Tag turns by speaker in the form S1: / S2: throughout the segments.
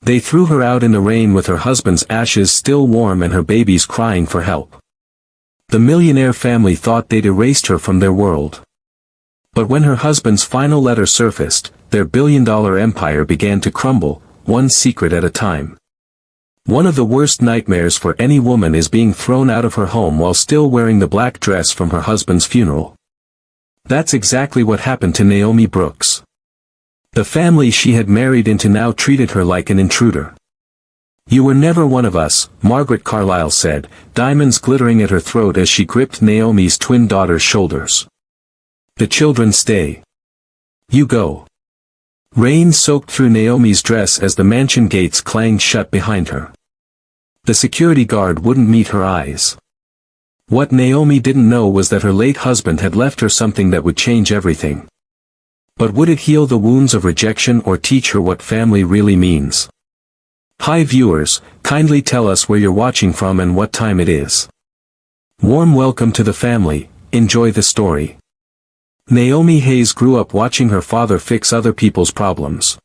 S1: They threw her out in the rain with her husband's ashes still warm and her babies crying for help. The Millionaire family thought they'd erased her from their world. But when her husband's final letter surfaced, their billion-dollar empire began to crumble, one secret at a time. One of the worst nightmares for any woman is being thrown out of her home while still wearing the black dress from her husband's funeral. That's exactly what happened to Naomi Brooks. The family she had married into now treated her like an intruder. "You were never one of us," Margaret Carlisle said, diamonds glittering at her throat as she gripped Naomi's twin daughter's shoulders. "The children stay. You go." Rain soaked through Naomi's dress as the mansion gates clanged shut behind her. The security guard wouldn't meet her eyes. What Naomi didn't know was that her late husband had left her something that would change everything. But would it heal the wounds of rejection or teach her what family really means? Hi viewers, kindly tell us where you're watching from and what time it is. Warm welcome to the family, enjoy the story. Naomi Hayes grew up watching her father fix other people's problems.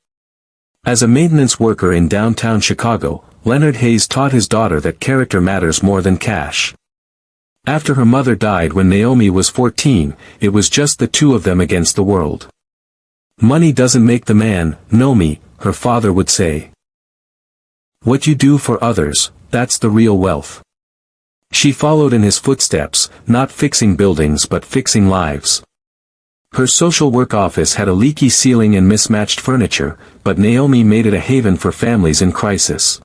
S1: As a maintenance worker in downtown Chicago, Leonard Hayes taught his daughter that character matters more than cash. After her mother died when Naomi was 14, it was just the two of them against the world. "Money doesn't make the man, Naomi," her father would say. "What you do for others, that's the real wealth." She followed in his footsteps, not fixing buildings but fixing lives. Her social work office had a leaky ceiling and mismatched furniture, but Naomi made it a haven for families in crisis.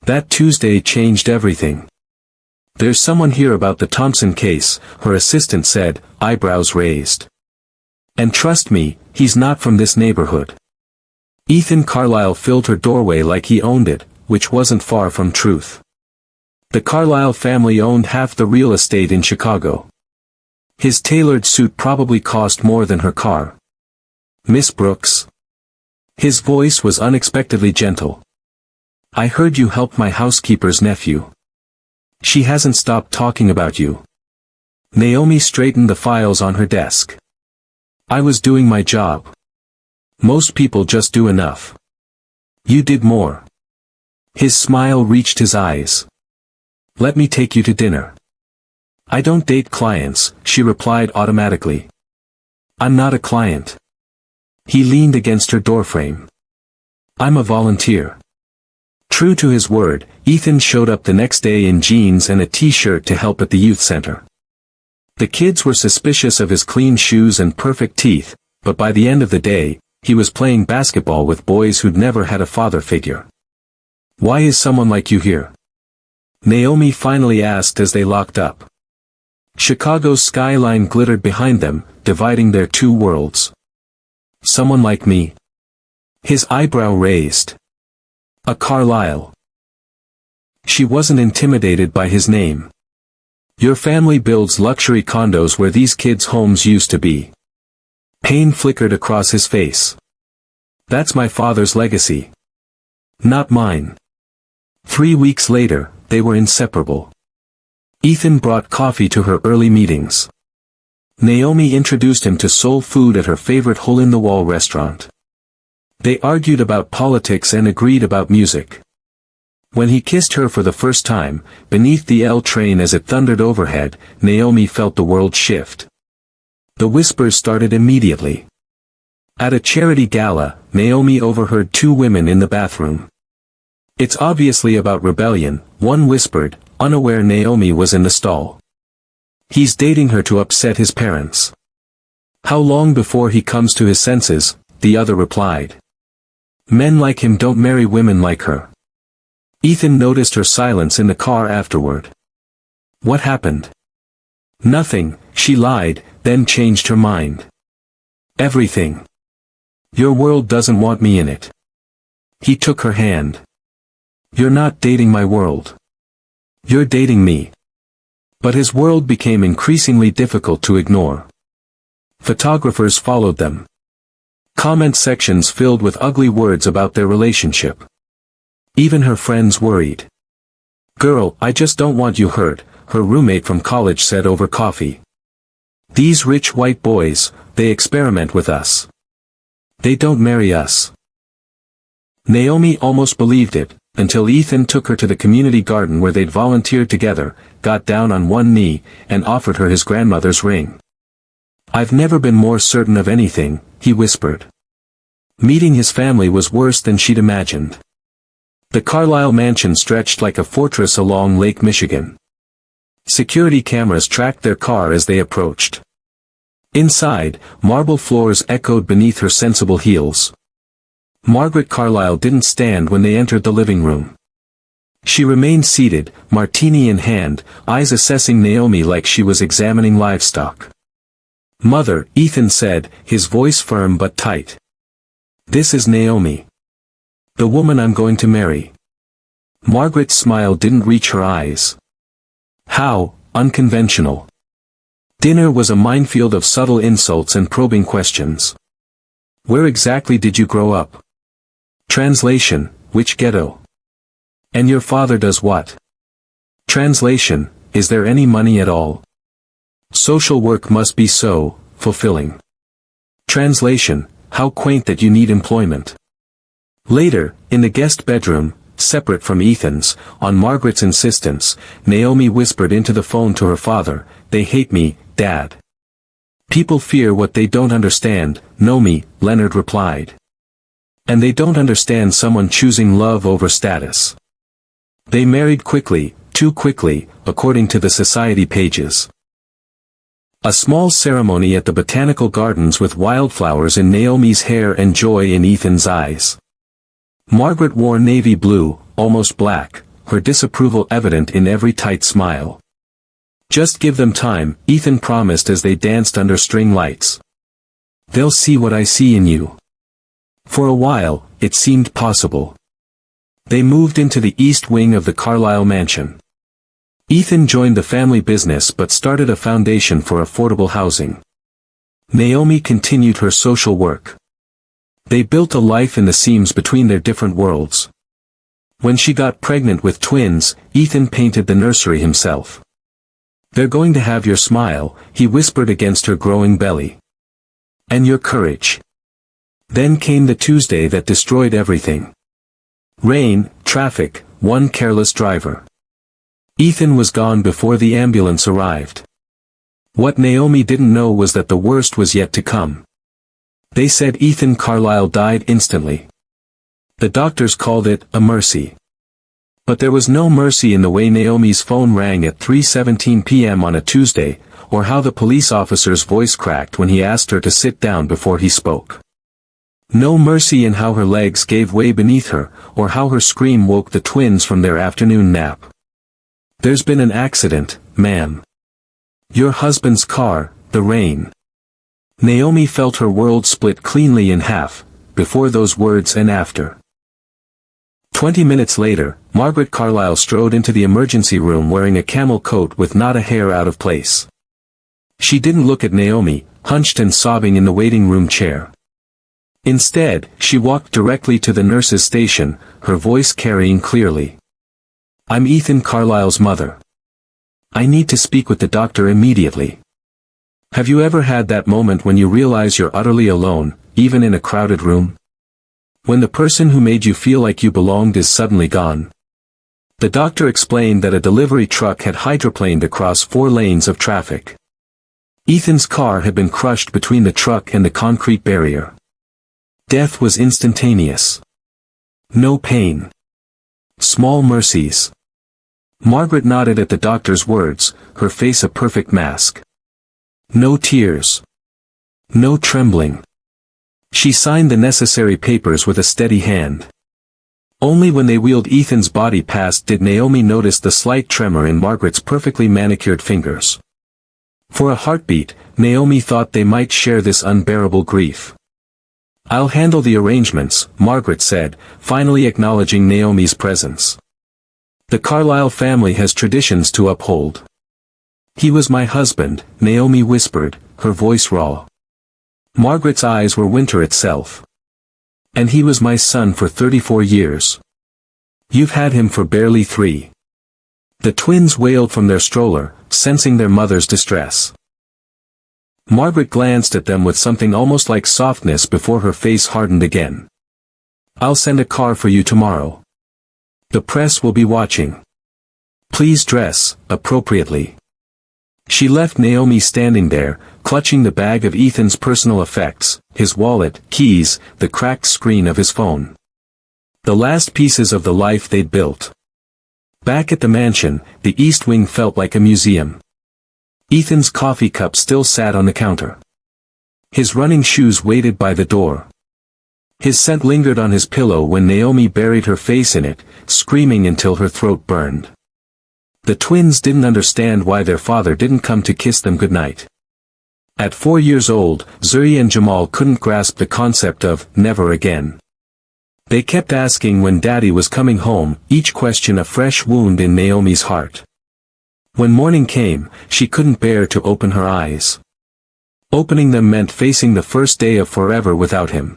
S1: That Tuesday changed everything. "There's someone here about the Thompson case," her assistant said, eyebrows raised. "And trust me, he's not from this neighborhood." Ethan Carlisle filled her doorway like he owned it, which wasn't far from truth. The Carlisle family owned half the real estate in Chicago. His tailored suit probably cost more than her car. "Miss Brooks?" His voice was unexpectedly gentle. "I heard you helped my housekeeper's nephew. She hasn't stopped talking about you." Naomi straightened the files on her desk. "I was doing my job. Most people just do enough. You did more." His smile reached his eyes. "Let me take you to dinner." "I don't date clients," she replied automatically. "I'm not a client." He leaned against her doorframe. "I'm a volunteer." True to his word, Ethan showed up the next day in jeans and a t-shirt to help at the youth center. The kids were suspicious of his clean shoes and perfect teeth, but by the end of the day, he was playing basketball with boys who'd never had a father figure. "Why is someone like you here?" Naomi finally asked as they locked up. Chicago's skyline glittered behind them, dividing their two worlds. "Someone like me?" His eyebrow raised. "A Carlisle." She wasn't intimidated by his name. "Your family builds luxury condos where these kids' homes used to be." Pain flickered across his face. "That's my father's legacy. Not mine." 3 weeks later, they were inseparable. Ethan brought coffee to her early meetings. Naomi introduced him to soul food at her favorite hole-in-the-wall restaurant. They argued about politics and agreed about music. When he kissed her for the first time, beneath the L train as it thundered overhead, Naomi felt the world shift. The whispers started immediately. At a charity gala, Naomi overheard two women in the bathroom. "It's obviously about rebellion," one whispered, unaware Naomi was in the stall. "He's dating her to upset his parents." "How long before he comes to his senses?" the other replied. "Men like him don't marry women like her." Ethan noticed her silence in the car afterward. "What happened?" "Nothing," she lied, then changed her mind. "Everything. Your world doesn't want me in it." He took her hand. "You're not dating my world. You're dating me." But his world became increasingly difficult to ignore. Photographers followed them. Comment sections filled with ugly words about their relationship. Even her friends worried. "Girl, I just don't want you hurt," her roommate from college said over coffee. "These rich white boys, they experiment with us. They don't marry us." Naomi almost believed it, until Ethan took her to the community garden where they'd volunteered together, got down on one knee, and offered her his grandmother's ring. "I've never been more certain of anything," he whispered. Meeting his family was worse than she'd imagined. The Carlisle mansion stretched like a fortress along Lake Michigan. Security cameras tracked their car as they approached. Inside, marble floors echoed beneath her sensible heels. Margaret Carlisle didn't stand when they entered the living room. She remained seated, martini in hand, eyes assessing Naomi like she was examining livestock. "Mother," Ethan said, his voice firm but tight. "This is Naomi. The woman I'm going to marry." Margaret's smile didn't reach her eyes. How unconventional. Dinner was a minefield of subtle insults and probing questions. "Where exactly did you grow up?" Translation, "Which ghetto?" "And your father does what?" Translation, "Is there any money at all?" "Social work must be so fulfilling." Translation, "How quaint that you need employment." Later, in the guest bedroom, separate from Ethan's, on Margaret's insistence, Naomi whispered into the phone to her father, "They hate me, Dad." "People fear what they don't understand, Naomi," Leonard replied. "And they don't understand someone choosing love over status. They married quickly, too quickly, according to the society pages." A small ceremony at the botanical gardens with wildflowers in Naomi's hair and joy in Ethan's eyes. Margaret wore navy blue, almost black, her disapproval evident in every tight smile. "Just give them time," Ethan promised as they danced under string lights. "They'll see what I see in you." For a while, it seemed possible. They moved into the east wing of the Carlisle mansion. Ethan joined the family business but started a foundation for affordable housing. Naomi continued her social work. They built a life in the seams between their different worlds. When she got pregnant with twins, Ethan painted the nursery himself. "They're going to have your smile," he whispered against her growing belly. "And your courage." Then came the Tuesday that destroyed everything. Rain, traffic, one careless driver. Ethan was gone before the ambulance arrived. What Naomi didn't know was that the worst was yet to come. They said Ethan Carlisle died instantly. The doctors called it a mercy. But there was no mercy in the way Naomi's phone rang at 3:17 p.m. on a Tuesday, or how the police officer's voice cracked when he asked her to sit down before he spoke. No mercy in how her legs gave way beneath her, or how her scream woke the twins from their afternoon nap. "There's been an accident, ma'am. Your husband's car, the rain." Naomi felt her world split cleanly in half, before those words and after. 20 minutes later, Margaret Carlisle strode into the emergency room wearing a camel coat with not a hair out of place. She didn't look at Naomi, hunched and sobbing in the waiting room chair. Instead, she walked directly to the nurse's station, her voice carrying clearly. "I'm Ethan Carlisle's mother. I need to speak with the doctor immediately." Have you ever had that moment when you realize you're utterly alone, even in a crowded room? When the person who made you feel like you belonged is suddenly gone? The doctor explained that a delivery truck had hydroplaned across 4 lanes of traffic. Ethan's car had been crushed between the truck and the concrete barrier. Death was instantaneous. No pain. Small mercies. Margaret nodded at the doctor's words, her face a perfect mask. No tears. No trembling. She signed the necessary papers with a steady hand. Only when they wheeled Ethan's body past did Naomi notice the slight tremor in Margaret's perfectly manicured fingers. For a heartbeat, Naomi thought they might share this unbearable grief. "I'll handle the arrangements," Margaret said, finally acknowledging Naomi's presence. "The Carlisle family has traditions to uphold." "He was my husband," Naomi whispered, her voice raw. Margaret's eyes were winter itself. "And he was my son for 34 years. You've had him for barely 3. The twins wailed from their stroller, sensing their mother's distress. Margaret glanced at them with something almost like softness before her face hardened again. I'll send a car for you tomorrow. The press will be watching. Please dress appropriately. She left Naomi standing there, clutching the bag of Ethan's personal effects, his wallet, keys, the cracked screen of his phone. The last pieces of the life they'd built. Back at the mansion, the East Wing felt like a museum. Ethan's coffee cup still sat on the counter. His running shoes waited by the door. His scent lingered on his pillow when Naomi buried her face in it, screaming until her throat burned. The twins didn't understand why their father didn't come to kiss them goodnight. At 4 years old, Zuri and Jamal couldn't grasp the concept of never again. They kept asking when Daddy was coming home, each question a fresh wound in Naomi's heart. When morning came, she couldn't bear to open her eyes. Opening them meant facing the first day of forever without him.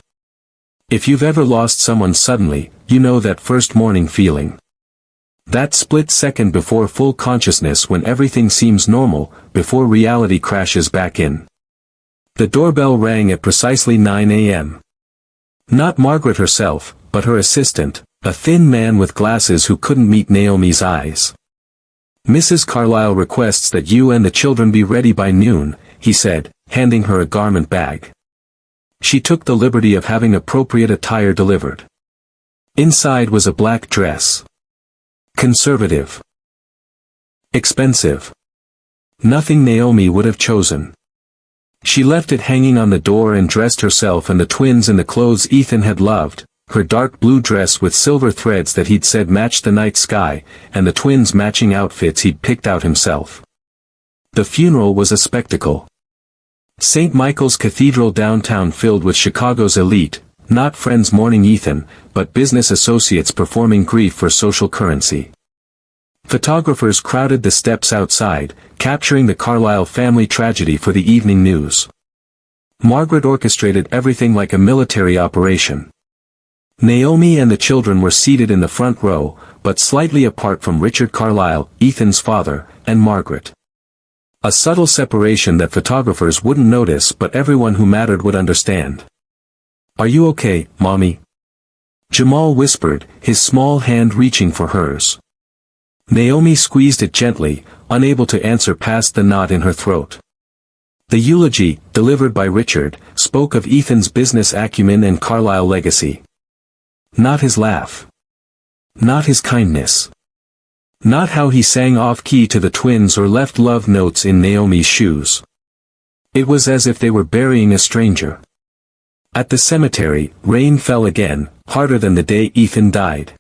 S1: If you've ever lost someone suddenly, you know that first morning feeling. That split second before full consciousness when everything seems normal, before reality crashes back in. The doorbell rang at precisely 9 a.m. Not Margaret herself, but her assistant, a thin man with glasses who couldn't meet Naomi's eyes. Mrs. Carlisle requests that you and the children be ready by noon, he said, handing her a garment bag. She took the liberty of having appropriate attire delivered. Inside was a black dress. Conservative. Expensive. Nothing Naomi would have chosen. She left it hanging on the door and dressed herself and the twins in the clothes Ethan had loved, her dark blue dress with silver threads that he'd said matched the night sky, and the twins' matching outfits he'd picked out himself. The funeral was a spectacle. St. Michael's Cathedral downtown filled with Chicago's elite, not friends mourning Ethan, but business associates performing grief for social currency. Photographers crowded the steps outside, capturing the Carlisle family tragedy for the evening news. Margaret orchestrated everything like a military operation. Naomi and the children were seated in the front row, but slightly apart from Richard Carlisle, Ethan's father, and Margaret. A subtle separation that photographers wouldn't notice but everyone who mattered would understand. "Are you okay, Mommy?" Jamal whispered, his small hand reaching for hers. Naomi squeezed it gently, unable to answer past the knot in her throat. The eulogy, delivered by Richard, spoke of Ethan's business acumen and Carlisle legacy. Not his laugh. Not his kindness. Not how he sang off-key to the twins or left love notes in Naomi's shoes. It was as if they were burying a stranger. At the cemetery, rain fell again, harder than the day Ethan died.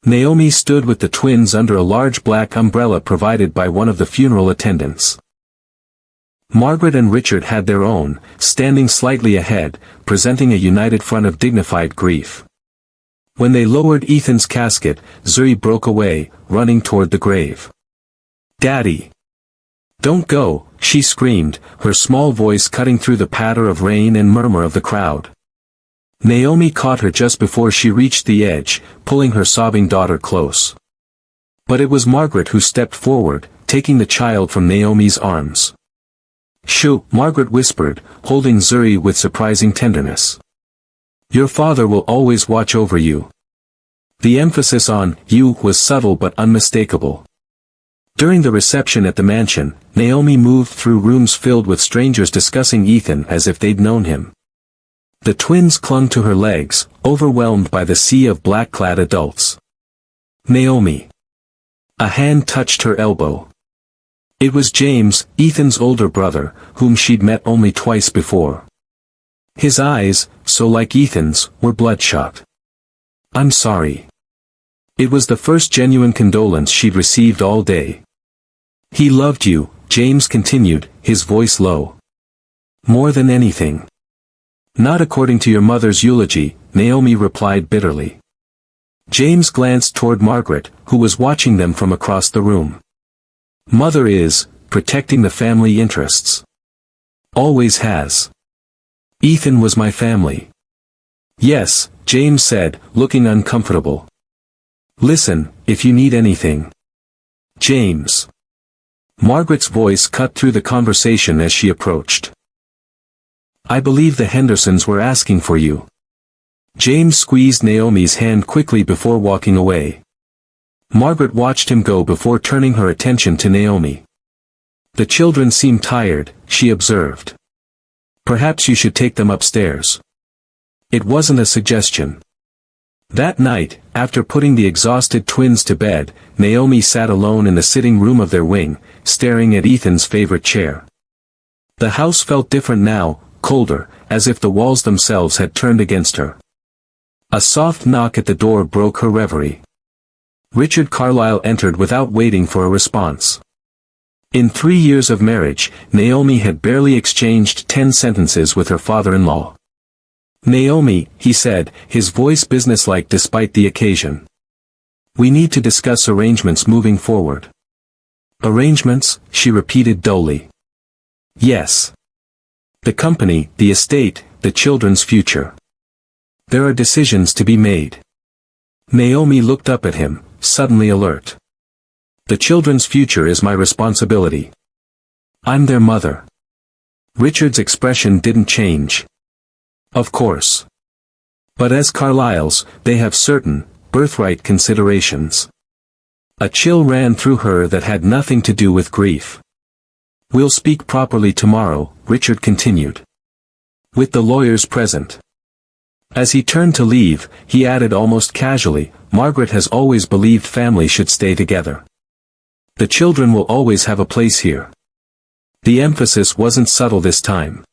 S1: Naomi stood with the twins under a large black umbrella provided by one of the funeral attendants. Margaret and Richard had their own, standing slightly ahead, presenting a united front of dignified grief. When they lowered Ethan's casket, Zuri broke away, running toward the grave. "Daddy! Don't go," she screamed, her small voice cutting through the patter of rain and murmur of the crowd. Naomi caught her just before she reached the edge, pulling her sobbing daughter close. But it was Margaret who stepped forward, taking the child from Naomi's arms. "Shoo," Margaret whispered, holding Zuri with surprising tenderness. "Your father will always watch over you." The emphasis on "you" was subtle but unmistakable. During the reception at the mansion, Naomi moved through rooms filled with strangers discussing Ethan as if they'd known him. The twins clung to her legs, overwhelmed by the sea of black-clad adults. "Naomi." A hand touched her elbow. It was James, Ethan's older brother, whom she'd met only twice before. His eyes, so like Ethan's, were bloodshot. "I'm sorry." It was the first genuine condolence she'd received all day. "He loved you," James continued, his voice low. "More than anything." "Not according to your mother's eulogy," Naomi replied bitterly. James glanced toward Margaret, who was watching them from across the room. "Mother is protecting the family interests. Always has. Ethan was my family." "Yes," James said, looking uncomfortable. "Listen, if you need anything." "James." Margaret's voice cut through the conversation as she approached. "I believe the Hendersons were asking for you." James squeezed Naomi's hand quickly before walking away. Margaret watched him go before turning her attention to Naomi. The children seem tired, she observed. Perhaps you should take them upstairs. It wasn't a suggestion. That night, after putting the exhausted twins to bed, Naomi sat alone in the sitting room of their wing, staring at Ethan's favorite chair. The house felt different now, colder, as if the walls themselves had turned against her. A soft knock at the door broke her reverie. Richard Carlisle entered without waiting for a response. In 3 years of marriage, Naomi had barely exchanged 10 sentences with her father-in-law. "Naomi," he said, his voice businesslike despite the occasion. "We need to discuss arrangements moving forward." "Arrangements?" she repeated dully. "Yes. The company, the estate, the children's future. There are decisions to be made." Naomi looked up at him, suddenly alert. "The children's future is my responsibility. I'm their mother." Richard's expression didn't change. "Of course. But as Carlisles, they have certain, birthright considerations." A chill ran through her that had nothing to do with grief. "We'll speak properly tomorrow," Richard continued. "With the lawyers present." As he turned to leave, he added almost casually, "Margaret has always believed family should stay together. The children will always have a place here." The emphasis wasn't subtle this time.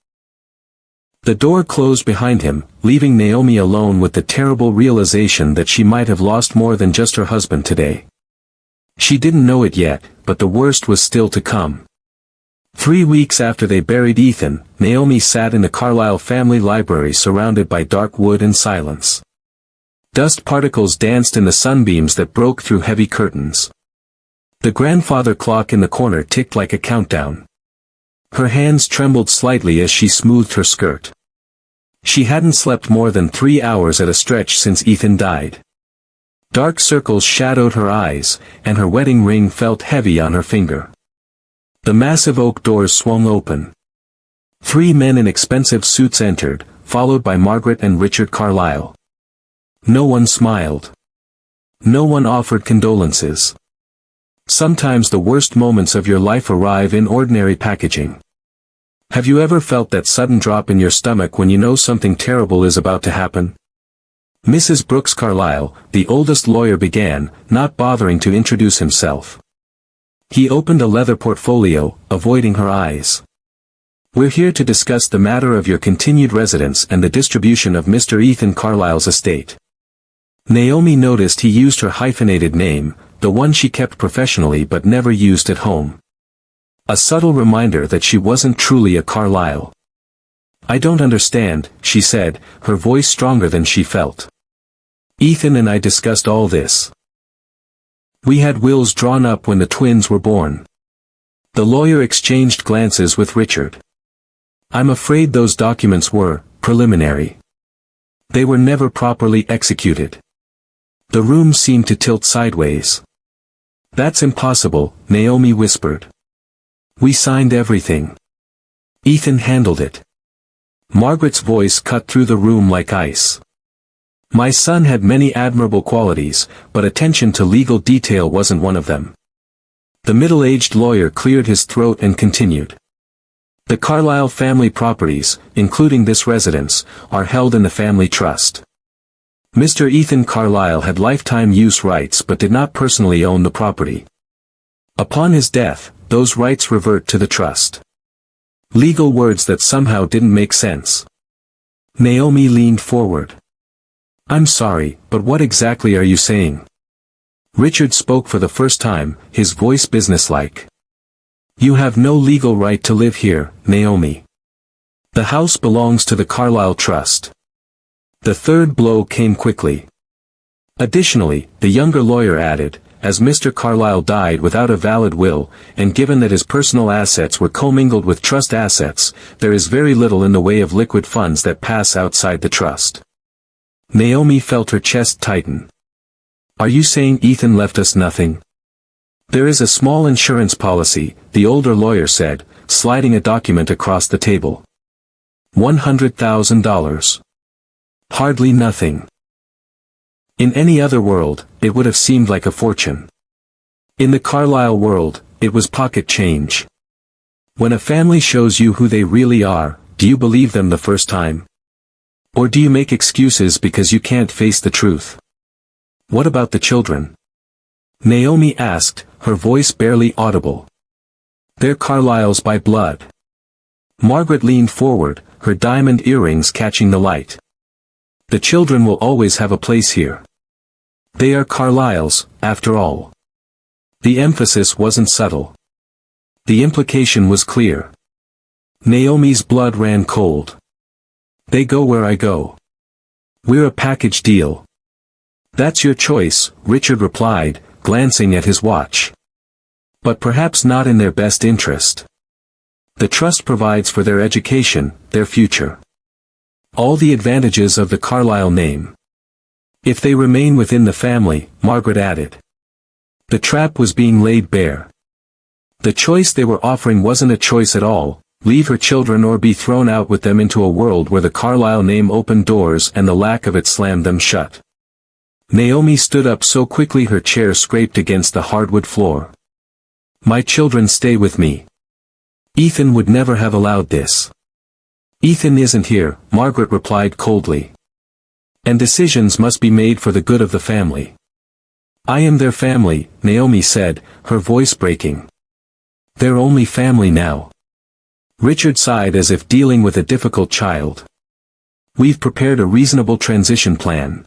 S1: The door closed behind him, leaving Naomi alone with the terrible realization that she might have lost more than just her husband today. She didn't know it yet, but the worst was still to come. 3 weeks after they buried Ethan, Naomi sat in the Carlisle family library surrounded by dark wood and silence. Dust particles danced in the sunbeams that broke through heavy curtains. The grandfather clock in the corner ticked like a countdown. Her hands trembled slightly as she smoothed her skirt. She hadn't slept more than 3 hours at a stretch since Ethan died. Dark circles shadowed her eyes, and her wedding ring felt heavy on her finger. The massive oak doors swung open. 3 men in expensive suits entered, followed by Margaret and Richard Carlisle. No one smiled. No one offered condolences. Sometimes the worst moments of your life arrive in ordinary packaging. Have you ever felt that sudden drop in your stomach when you know something terrible is about to happen? Mrs. Brooks Carlisle, the oldest lawyer, began, not bothering to introduce himself. He opened a leather portfolio, avoiding her eyes. "We're here to discuss the matter of your continued residence and the distribution of Mr. Ethan Carlisle's estate." Naomi noticed he used her hyphenated name, the one she kept professionally but never used at home. A subtle reminder that she wasn't truly a Carlisle. "I don't understand," she said, her voice stronger than she felt. "Ethan and I discussed all this. We had wills drawn up when the twins were born." The lawyer exchanged glances with Richard. "I'm afraid those documents were preliminary. They were never properly executed." The room seemed to tilt sideways. "That's impossible," Naomi whispered. "We signed everything. Ethan handled it." Margaret's voice cut through the room like ice. "My son had many admirable qualities, but attention to legal detail wasn't one of them." The middle-aged lawyer cleared his throat and continued. "The Carlisle family properties, including this residence, are held in the family trust. Mr. Ethan Carlisle had lifetime use rights but did not personally own the property. Upon his death, those rights revert to the trust." Legal words that somehow didn't make sense. Naomi leaned forward. "I'm sorry, but what exactly are you saying?" Richard spoke for the first time, his voice businesslike. "You have no legal right to live here, Naomi. The house belongs to the Carlisle Trust." The third blow came quickly. Additionally, the younger lawyer added, "As Mr. Carlisle died without a valid will, and given that his personal assets were commingled with trust assets, there is very little in the way of liquid funds that pass outside the trust." Naomi felt her chest tighten. "Are you saying Ethan left us nothing?" "There is a small insurance policy," the older lawyer said, sliding a document across the table. $100,000. Hardly nothing. In any other world, it would have seemed like a fortune. In the Carlisle world, it was pocket change. When a family shows you who they really are, do you believe them the first time? Or do you make excuses because you can't face the truth? What about the children? Naomi asked, her voice barely audible. They're Carlisle's by blood. Margaret leaned forward, her diamond earrings catching the light. The children will always have a place here. They are Carlisle's, after all. The emphasis wasn't subtle. The implication was clear. Naomi's blood ran cold. They go where I go. We're a package deal. That's your choice, Richard replied, glancing at his watch. But perhaps not in their best interest. The trust provides for their education, their future. All the advantages of the Carlisle name. If they remain within the family, Margaret added. The trap was being laid bare. The choice they were offering wasn't a choice at all, leave her children or be thrown out with them into a world where the Carlisle name opened doors and the lack of it slammed them shut. Naomi stood up so quickly her chair scraped against the hardwood floor. My children stay with me. Ethan would never have allowed this. Ethan isn't here, Margaret replied coldly. And decisions must be made for the good of the family. I am their family, Naomi said, her voice breaking. They're only family now. Richard sighed as if dealing with a difficult child. We've prepared a reasonable transition plan.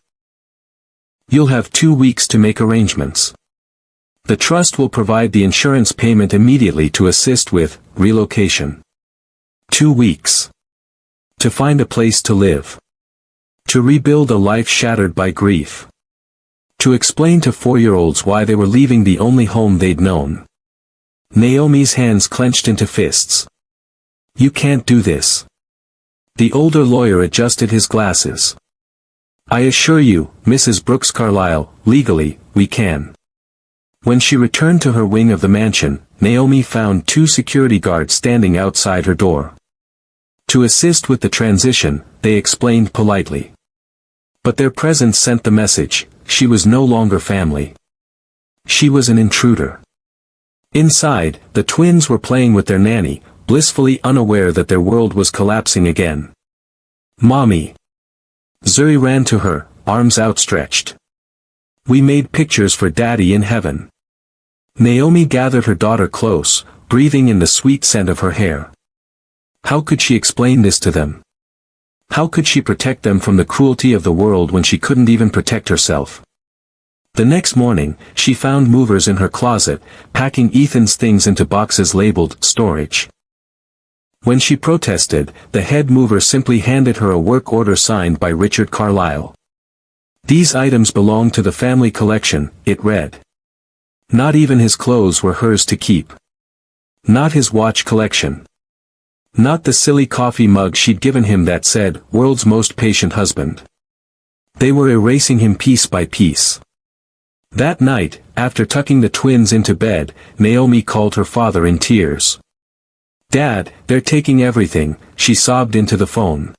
S1: You'll have 2 weeks to make arrangements. The trust will provide the insurance payment immediately to assist with relocation. 2 weeks. To find a place to live. To rebuild a life shattered by grief. To explain to 4-year-olds why they were leaving the only home they'd known. Naomi's hands clenched into fists. You can't do this. The older lawyer adjusted his glasses. I assure you, Mrs. Brooks Carlisle, legally, we can. When she returned to her wing of the mansion, Naomi found 2 security guards standing outside her door. To assist with the transition, they explained politely. But their presence sent the message, she was no longer family. She was an intruder. Inside, the twins were playing with their nanny, blissfully unaware that their world was collapsing again. Mommy. Zuri ran to her, arms outstretched. We made pictures for Daddy in heaven. Naomi gathered her daughter close, breathing in the sweet scent of her hair. How could she explain this to them? How could she protect them from the cruelty of the world when she couldn't even protect herself? The next morning, she found movers in her closet, packing Ethan's things into boxes labeled storage. When she protested, the head mover simply handed her a work order signed by Richard Carlisle. These items belong to the family collection, it read. Not even his clothes were hers to keep. Not his watch collection. Not the silly coffee mug she'd given him that said, world's most patient husband. They were erasing him piece by piece. That night, after tucking the twins into bed, Naomi called her father in tears. Dad, they're taking everything, she sobbed into the phone.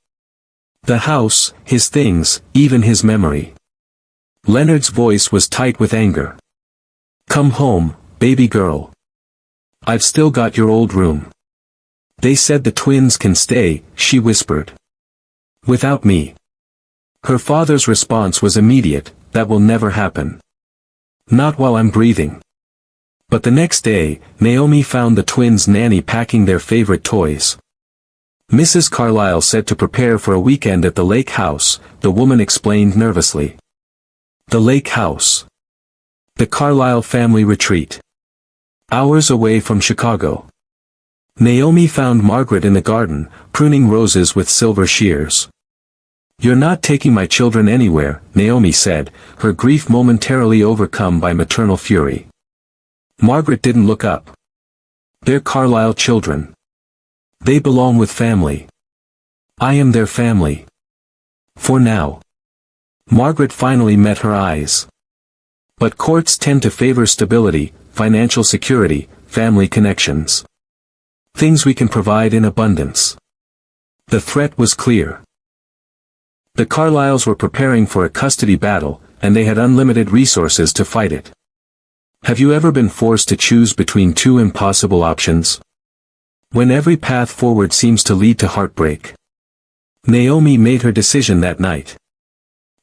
S1: The house, his things, even his memory. Leonard's voice was tight with anger. Come home, baby girl. I've still got your old room. They said the twins can stay, she whispered. Without me. Her father's response was immediate, that will never happen. Not while I'm breathing. But the next day, Naomi found the twins' nanny packing their favorite toys. Mrs. Carlisle said to prepare for a weekend at the lake house, the woman explained nervously. The lake house. The Carlisle family retreat. Hours away from Chicago. Naomi found Margaret in the garden, pruning roses with silver shears. You're not taking my children anywhere, Naomi said, her grief momentarily overcome by maternal fury. Margaret didn't look up. They're Carlisle children. They belong with family. I am their family. For now. Margaret finally met her eyes. But courts tend to favor stability, financial security, family connections. Things we can provide in abundance. The threat was clear. The Carlisles were preparing for a custody battle, and they had unlimited resources to fight it. Have you ever been forced to choose between two impossible options? When every path forward seems to lead to heartbreak. Naomi made her decision that night.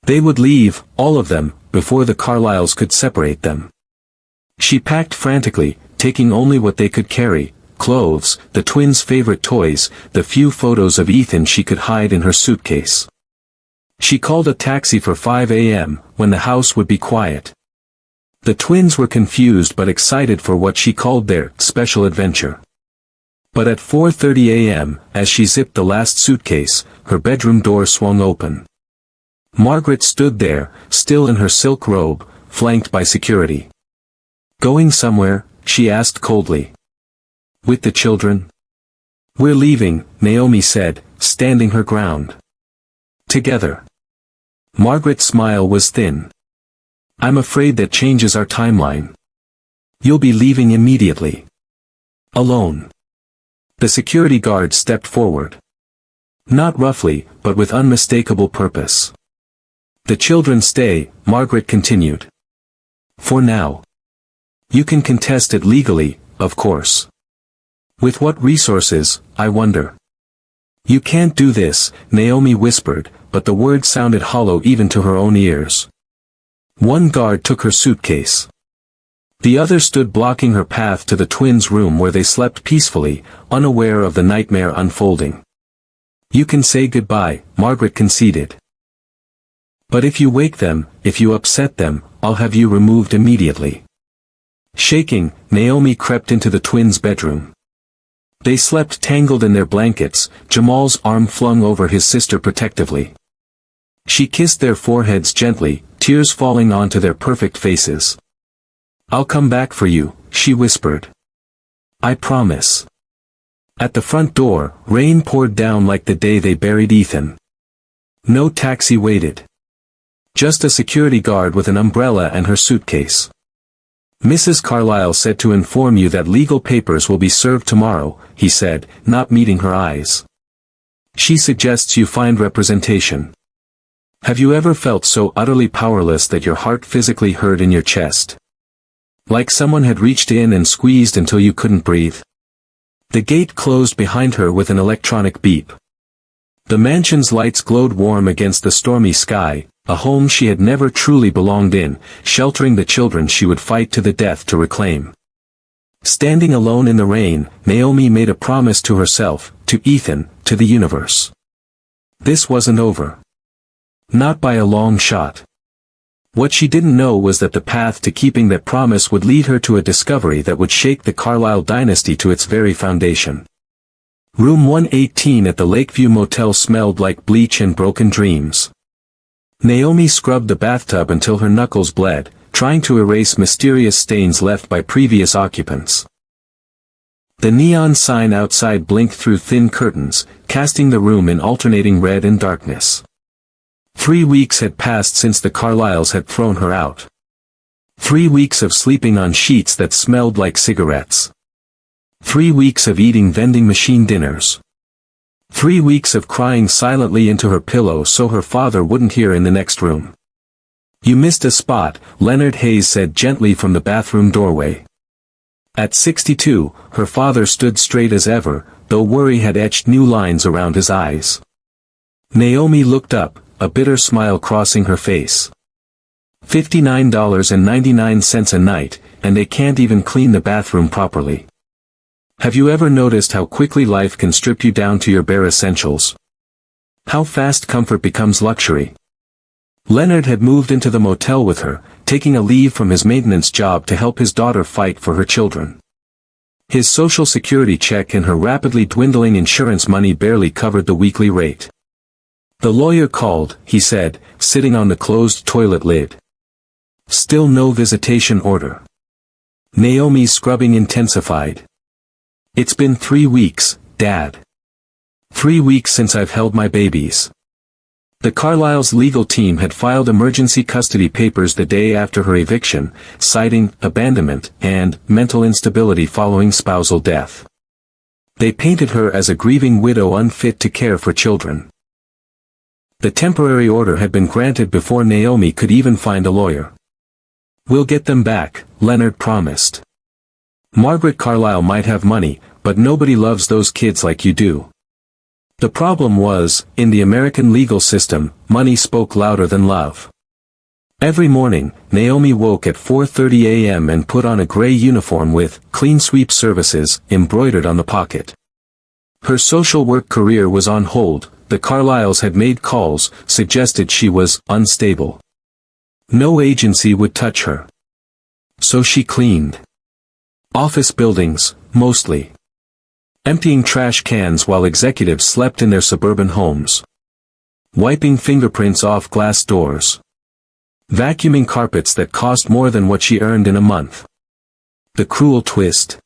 S1: They would leave, all of them, before the Carlisles could separate them. She packed frantically, taking only what they could carry: clothes, the twins' favorite toys, the few photos of Ethan she could hide in her suitcase. She called a taxi for 5 a.m., when the house would be quiet. The twins were confused but excited for what she called their special adventure. But at 4:30 a.m., as she zipped the last suitcase, her bedroom door swung open. Margaret stood there, still in her silk robe, flanked by security. "Going somewhere?" she asked coldly. "With the children?" "We're leaving," Naomi said, standing her ground. "Together." Margaret's smile was thin. "I'm afraid that changes our timeline. You'll be leaving immediately." "Alone." The security guard stepped forward. Not roughly, but with unmistakable purpose. "The children stay," Margaret continued. "For now. You can contest it legally, of course. With what resources, I wonder?" "You can't do this," Naomi whispered, but the words sounded hollow even to her own ears. One guard took her suitcase. The other stood blocking her path to the twins' room where they slept peacefully, unaware of the nightmare unfolding. "You can say goodbye," Margaret conceded. "But if you wake them, if you upset them, I'll have you removed immediately." Shaking, Naomi crept into the twins' bedroom. They slept tangled in their blankets, Jamal's arm flung over his sister protectively. She kissed their foreheads gently, tears falling onto their perfect faces. "I'll come back for you," she whispered. "I promise." At the front door, rain poured down like the day they buried Ethan. No taxi waited. Just a security guard with an umbrella and her suitcase. "Mrs. Carlisle said to inform you that legal papers will be served tomorrow," he said, not meeting her eyes. "She suggests you find representation. Have you ever felt so utterly powerless that your heart physically hurt in your chest? Like someone had reached in and squeezed until you couldn't breathe?" The gate closed behind her with an electronic beep. The mansion's lights glowed warm against the stormy sky, a home she had never truly belonged in, sheltering the children she would fight to the death to reclaim. Standing alone in the rain, Naomi made a promise to herself, to Ethan, to the universe. This wasn't over. Not by a long shot. What she didn't know was that the path to keeping that promise would lead her to a discovery that would shake the Carlisle dynasty to its very foundation. Room 118 at the Lakeview Motel smelled like bleach and broken dreams. Naomi scrubbed the bathtub until her knuckles bled, trying to erase mysterious stains left by previous occupants. The neon sign outside blinked through thin curtains, casting the room in alternating red and darkness. 3 weeks had passed since the Carlisles had thrown her out. 3 weeks of sleeping on sheets that smelled like cigarettes. 3 weeks of eating vending machine dinners. 3 weeks of crying silently into her pillow so her father wouldn't hear in the next room. "You missed a spot," Leonard Hayes said gently from the bathroom doorway. At 62, her father stood straight as ever, though worry had etched new lines around his eyes. Naomi looked up, a bitter smile crossing her face. $59.99 a night, and they can't even clean the bathroom properly. Have you ever noticed how quickly life can strip you down to your bare essentials? How fast comfort becomes luxury? Leonard had moved into the motel with her, taking a leave from his maintenance job to help his daughter fight for her children. His social security check and her rapidly dwindling insurance money barely covered the weekly rate. "The lawyer called," he said, sitting on the closed toilet lid. "Still no visitation order." Naomi's scrubbing intensified. "It's been 3 weeks, Dad. 3 weeks since I've held my babies." The Carlisle's legal team had filed emergency custody papers the day after her eviction, citing abandonment and mental instability following spousal death. They painted her as a grieving widow unfit to care for children. The temporary order had been granted before Naomi could even find a lawyer. "We'll get them back," Leonard promised. "Margaret Carlisle might have money, but nobody loves those kids like you do." The problem was, in the American legal system, money spoke louder than love. Every morning, Naomi woke at 4:30 a.m. and put on a gray uniform with "Clean Sweep Services" embroidered on the pocket. Her social work career was on hold. The Carlisles had made calls, suggested she was unstable. No agency would touch her. So she cleaned. Office buildings, mostly. Emptying trash cans while executives slept in their suburban homes. Wiping fingerprints off glass doors. Vacuuming carpets that cost more than what she earned in a month. The cruel twist.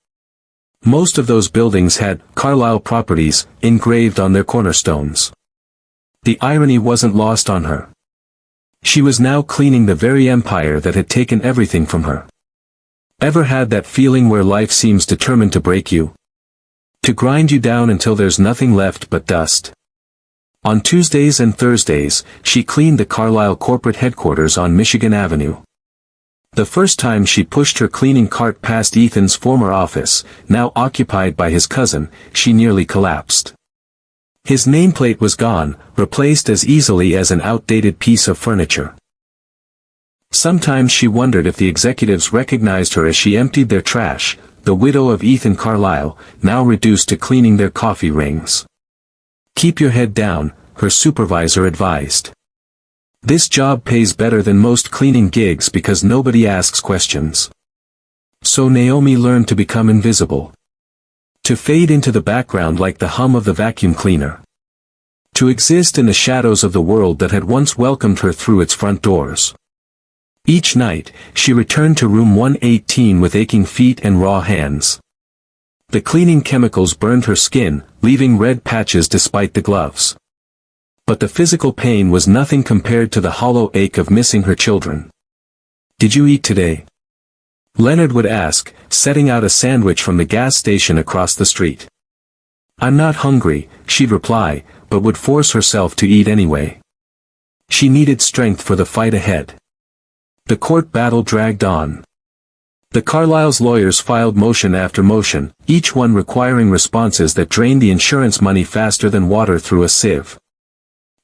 S1: Most of those buildings had Carlisle Properties engraved on their cornerstones. The irony wasn't lost on her. She was now cleaning the very empire that had taken everything from her. Ever had that feeling where life seems determined to break you? To grind you down until there's nothing left but dust. On Tuesdays and Thursdays, she cleaned the Carlisle corporate headquarters on Michigan Avenue. The first time she pushed her cleaning cart past Ethan's former office, now occupied by his cousin, she nearly collapsed. His nameplate was gone, replaced as easily as an outdated piece of furniture. Sometimes she wondered if the executives recognized her as she emptied their trash, the widow of Ethan Carlisle, now reduced to cleaning their coffee rings. "Keep your head down," her supervisor advised. "This job pays better than most cleaning gigs because nobody asks questions." So Naomi learned to become invisible. To fade into the background like the hum of the vacuum cleaner. To exist in the shadows of the world that had once welcomed her through its front doors. Each night, she returned to room 118 with aching feet and raw hands. The cleaning chemicals burned her skin, leaving red patches despite the gloves. But the physical pain was nothing compared to the hollow ache of missing her children. "Did you eat today?" Leonard would ask, setting out a sandwich from the gas station across the street. "I'm not hungry," she'd reply, but would force herself to eat anyway. She needed strength for the fight ahead. The court battle dragged on. The Carlisle's lawyers filed motion after motion, each one requiring responses that drained the insurance money faster than water through a sieve.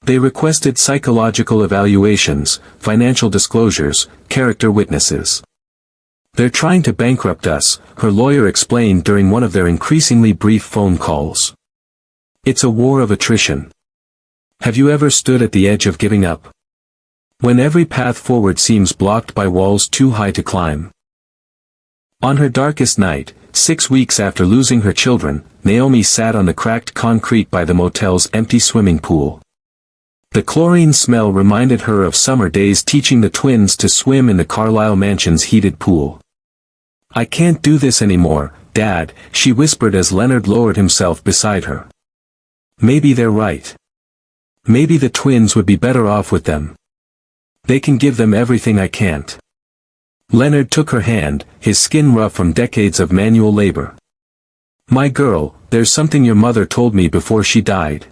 S1: They requested psychological evaluations, financial disclosures, character witnesses. "They're trying to bankrupt us," her lawyer explained during one of their increasingly brief phone calls. "It's a war of attrition. Have you ever stood at the edge of giving up? When every path forward seems blocked by walls too high to climb." On her darkest night, 6 weeks after losing her children, Naomi sat on the cracked concrete by the motel's empty swimming pool. The chlorine smell reminded her of summer days teaching the twins to swim in the Carlisle mansion's heated pool. "I can't do this anymore, Dad," she whispered as Leonard lowered himself beside her. "Maybe they're right. Maybe the twins would be better off with them. They can give them everything I can't." Leonard took her hand, his skin rough from decades of manual labor. "My girl, there's something your mother told me before she died.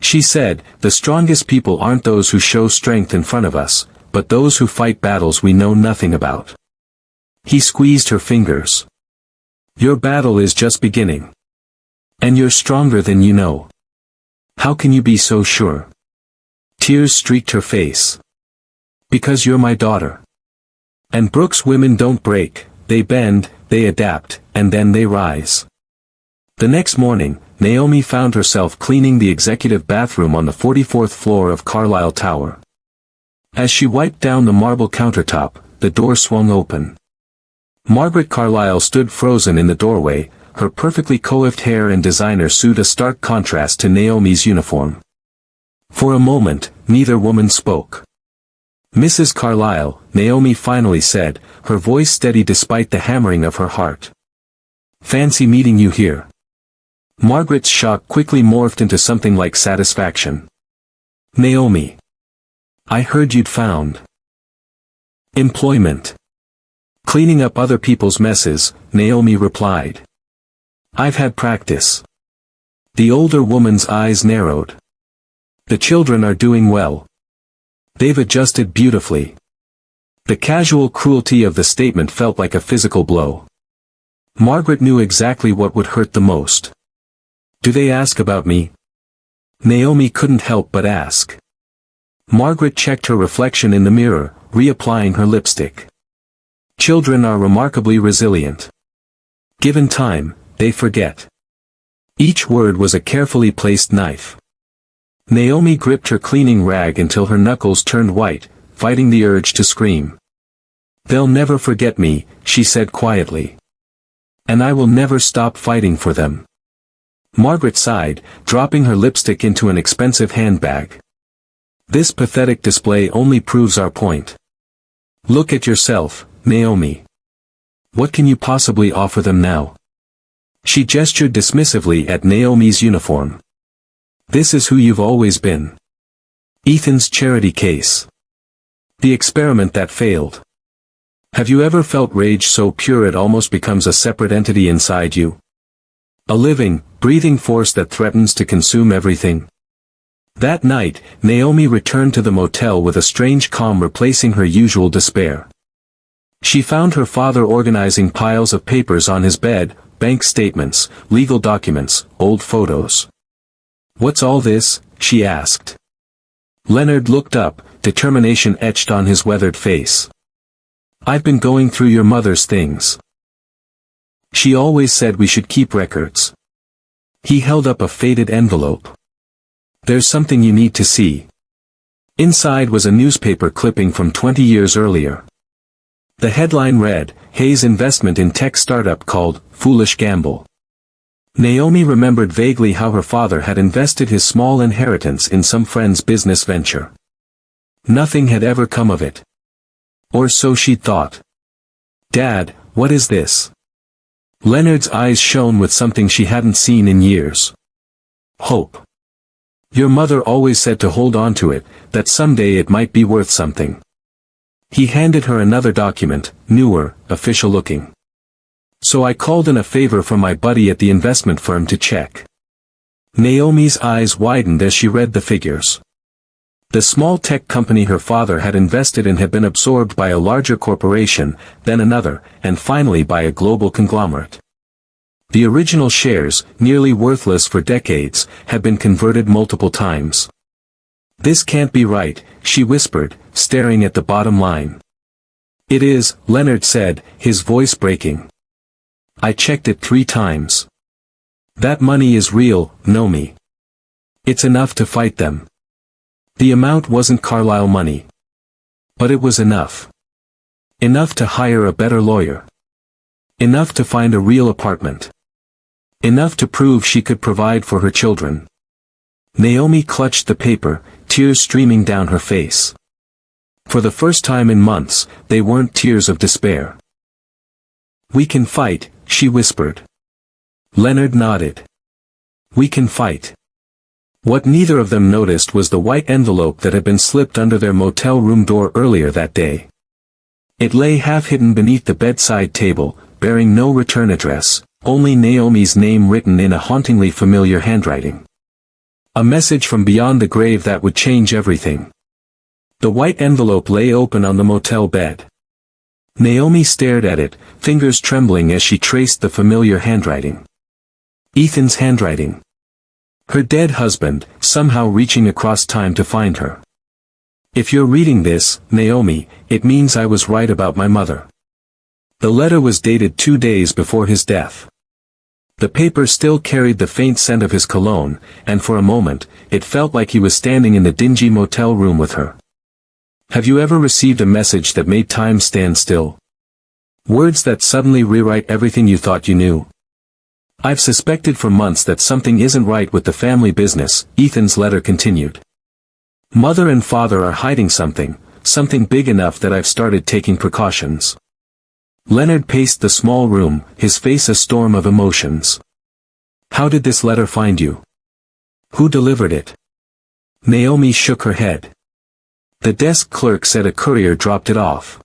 S1: She said, the strongest people aren't those who show strength in front of us, but those who fight battles we know nothing about." He squeezed her fingers. "Your battle is just beginning. And you're stronger than you know. How can you be so sure?" Tears streaked her face. "Because you're my daughter. And Brooks women don't break, they bend, they adapt, and then they rise." The next morning, Naomi found herself cleaning the executive bathroom on the 44th floor of Carlisle Tower. As she wiped down the marble countertop, the door swung open. Margaret Carlisle stood frozen in the doorway, her perfectly coiffed hair and designer suit a stark contrast to Naomi's uniform. For a moment, neither woman spoke. "Mrs. Carlisle," Naomi finally said, her voice steady despite the hammering of her heart. "Fancy meeting you here." Margaret's shock quickly morphed into something like satisfaction. "Naomi. I heard you'd found employment." "Cleaning up other people's messes," Naomi replied. "I've had practice." The older woman's eyes narrowed. The children are doing well. They've adjusted beautifully. The casual cruelty of the statement felt like a physical blow. Margaret knew exactly what would hurt the most. Do they ask about me? Naomi couldn't help but ask. Margaret checked her reflection in the mirror, reapplying her lipstick. Children are remarkably resilient. Given time, they forget. Each word was a carefully placed knife. Naomi gripped her cleaning rag until her knuckles turned white, fighting the urge to scream. They'll never forget me, she said quietly. And I will never stop fighting for them. Margaret sighed, dropping her lipstick into an expensive handbag. This pathetic display only proves our point. Look at yourself, Naomi. What can you possibly offer them now? She gestured dismissively at Naomi's uniform. This is who you've always been. Ethan's charity case. The experiment that failed. Have you ever felt rage so pure it almost becomes a separate entity inside you? A living, breathing force that threatens to consume everything. That night, Naomi returned to the motel with a strange calm replacing her usual despair. She found her father organizing piles of papers on his bed, bank statements, legal documents, old photos. What's all this? She asked. Leonard looked up, determination etched on his weathered face. I've been going through your mother's things. She always said we should keep records. He held up a faded envelope. There's something you need to see. Inside was a newspaper clipping from 20 years earlier. The headline read, Hayes' investment in tech startup called Foolish Gamble. Naomi remembered vaguely how her father had invested his small inheritance in some friend's business venture. Nothing had ever come of it. Or so she'd thought. Dad, what is this? Leonard's eyes shone with something she hadn't seen in years. Hope. Your mother always said to hold on to it, that someday it might be worth something. He handed her another document, newer, official looking. So I called in a favor from my buddy at the investment firm to check. Naomi's eyes widened as she read the figures. The small tech company her father had invested in had been absorbed by a larger corporation, then another, and finally by a global conglomerate. The original shares, nearly worthless for decades, had been converted multiple times. This can't be right, she whispered, staring at the bottom line. It is, Leonard said, his voice breaking. I checked it 3 times. That money is real, Naomi. It's enough to fight them. The amount wasn't Carlisle money. But it was enough. Enough to hire a better lawyer. Enough to find a real apartment. Enough to prove she could provide for her children. Naomi clutched the paper, tears streaming down her face. For the first time in months, they weren't tears of despair. We can fight, she whispered. Leonard nodded. We can fight. What neither of them noticed was the white envelope that had been slipped under their motel room door earlier that day. It lay half-hidden beneath the bedside table, bearing no return address, only Naomi's name written in a hauntingly familiar handwriting. A message from beyond the grave that would change everything. The white envelope lay open on the motel bed. Naomi stared at it, fingers trembling as she traced the familiar handwriting. Ethan's handwriting. Her dead husband, somehow reaching across time to find her. If you're reading this, Naomi, it means I was right about my mother. The letter was dated 2 days before his death. The paper still carried the faint scent of his cologne, and for a moment, it felt like he was standing in the dingy motel room with her. Have you ever received a message that made time stand still? Words that suddenly rewrite everything you thought you knew? I've suspected for months that something isn't right with the family business, Ethan's letter continued. Mother and father are hiding something big enough that I've started taking precautions. Leonard paced the small room, his face a storm of emotions. How did this letter find you? Who delivered it? Naomi shook her head. The desk clerk said a courier dropped it off.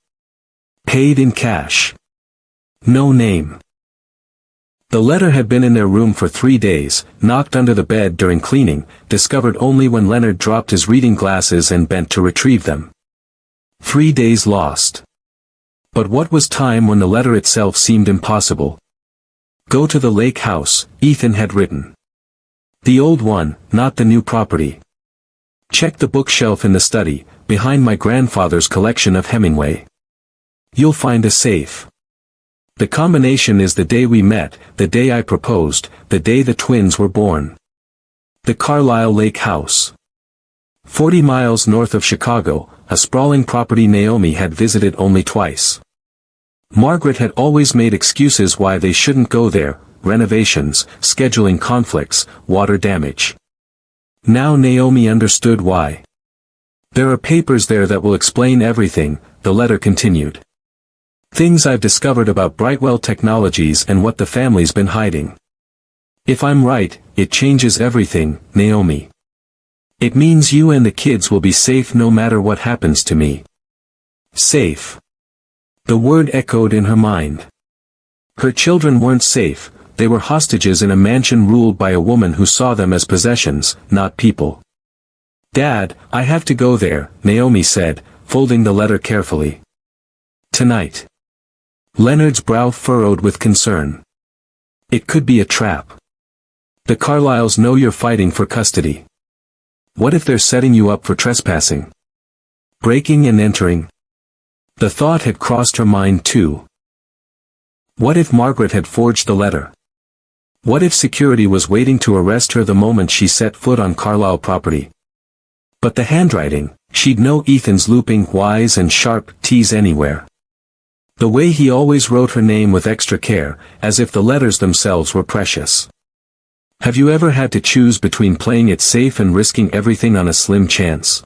S1: Paid in cash. No name. The letter had been in their room for 3 days, knocked under the bed during cleaning, discovered only when Leonard dropped his reading glasses and bent to retrieve them. 3 days lost. But what was time when the letter itself seemed impossible? Go to the lake house, Ethan had written. The old one, not the new property. Check the bookshelf in the study, behind my grandfather's collection of Hemingway. You'll find a safe. The combination is the day we met, the day I proposed, the day the twins were born. The Carlisle Lake House. 40 miles north of Chicago, a sprawling property Naomi had visited only twice. Margaret had always made excuses why they shouldn't go there: renovations, scheduling conflicts, water damage. Now Naomi understood why. There are papers there that will explain everything, the letter continued. Things I've discovered about Brightwell Technologies and what the family's been hiding. If I'm right, it changes everything, Naomi. It means you and the kids will be safe no matter what happens to me. Safe. The word echoed in her mind. Her children weren't safe, they were hostages in a mansion ruled by a woman who saw them as possessions, not people. Dad, I have to go there, Naomi said, folding the letter carefully. Tonight. Leonard's brow furrowed with concern. It could be a trap. The Carlyles know you're fighting for custody. What if they're setting you up for trespassing? Breaking and entering? The thought had crossed her mind too. What if Margaret had forged the letter? What if security was waiting to arrest her the moment she set foot on Carlisle property? But the handwriting, she'd know Ethan's looping Y's and sharp T's anywhere. The way he always wrote her name with extra care, as if the letters themselves were precious. Have you ever had to choose between playing it safe and risking everything on a slim chance?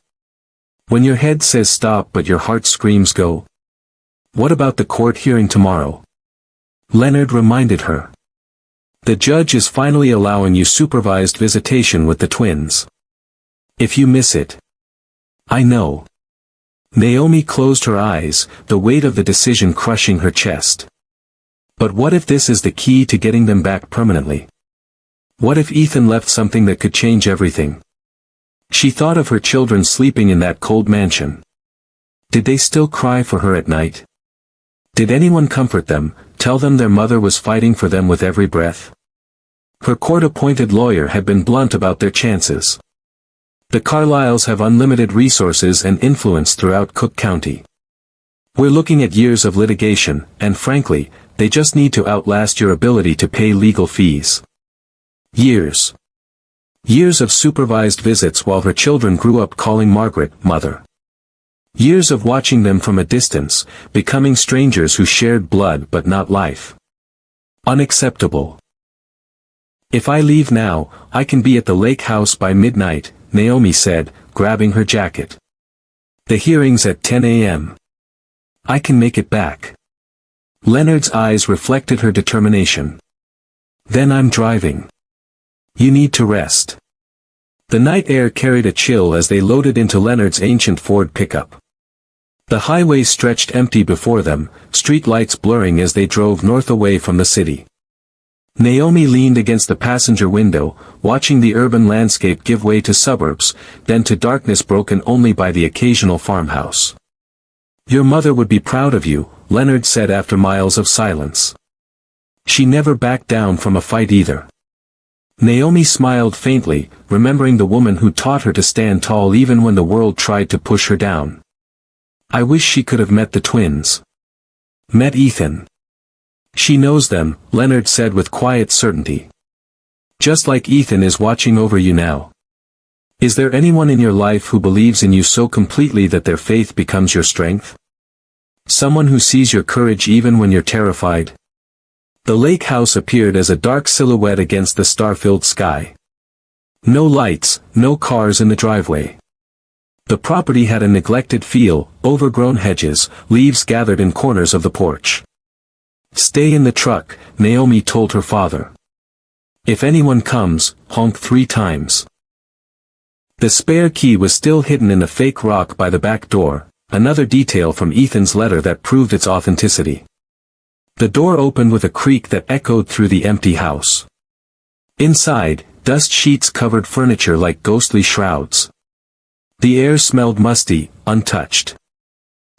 S1: When your head says stop but your heart screams go? What about the court hearing tomorrow? Leonard reminded her. The judge is finally allowing you supervised visitation with the twins. If you miss it. I know. Naomi closed her eyes, the weight of the decision crushing her chest. But what if this is the key to getting them back permanently? What if Ethan left something that could change everything? She thought of her children sleeping in that cold mansion. Did they still cry for her at night? Did anyone comfort them, tell them their mother was fighting for them with every breath? Her court-appointed lawyer had been blunt about their chances. The Carlyles have unlimited resources and influence throughout Cook County. We're looking at years of litigation, and frankly, they just need to outlast your ability to pay legal fees. Years. Years of supervised visits while her children grew up calling Margaret mother. Years of watching them from a distance, becoming strangers who shared blood but not life. Unacceptable. If I leave now, I can be at the lake house by midnight, Naomi said, grabbing her jacket. The hearing's at 10 a.m. I can make it back. Leonard's eyes reflected her determination. Then I'm driving. You need to rest. The night air carried a chill as they loaded into Leonard's ancient Ford pickup. The highway stretched empty before them, street lights blurring as they drove north away from the city. Naomi leaned against the passenger window, watching the urban landscape give way to suburbs, then to darkness broken only by the occasional farmhouse. Your mother would be proud of you, Leonard said after miles of silence. She never backed down from a fight either. Naomi smiled faintly, remembering the woman who taught her to stand tall even when the world tried to push her down. I wish she could have met the twins. Met Ethan. She knows them, Leonard said with quiet certainty. Just like Ethan is watching over you now. Is there anyone in your life who believes in you so completely that their faith becomes your strength? Someone who sees your courage even when you're terrified? The lake house appeared as a dark silhouette against the star-filled sky. No lights, no cars in the driveway. The property had a neglected feel, overgrown hedges, leaves gathered in corners of the porch. Stay in the truck, Naomi told her father. If anyone comes, honk 3 times. The spare key was still hidden in the fake rock by the back door, another detail from Ethan's letter that proved its authenticity. The door opened with a creak that echoed through the empty house. Inside, dust sheets covered furniture like ghostly shrouds. The air smelled musty, untouched.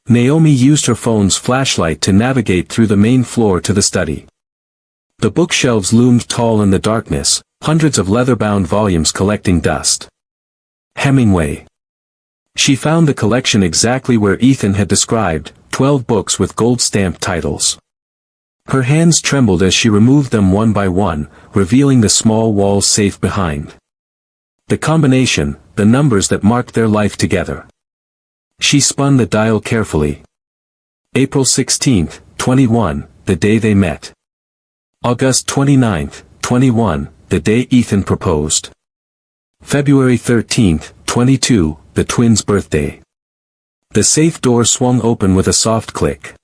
S1: Naomi used her phone's flashlight to navigate through the main floor to the study. The bookshelves loomed tall in the darkness, hundreds of leather-bound volumes collecting dust. Hemingway. She found the collection exactly where Ethan had described, 12 books with gold-stamped titles. Her hands trembled as she removed them one by one, revealing the small walls safe behind. The combination, the numbers that marked their life together. She spun the dial carefully. April 16, 21, the day they met. August 29, 21, the day Ethan proposed. February 13, 22, the twins' birthday. The safe door swung open with a soft click.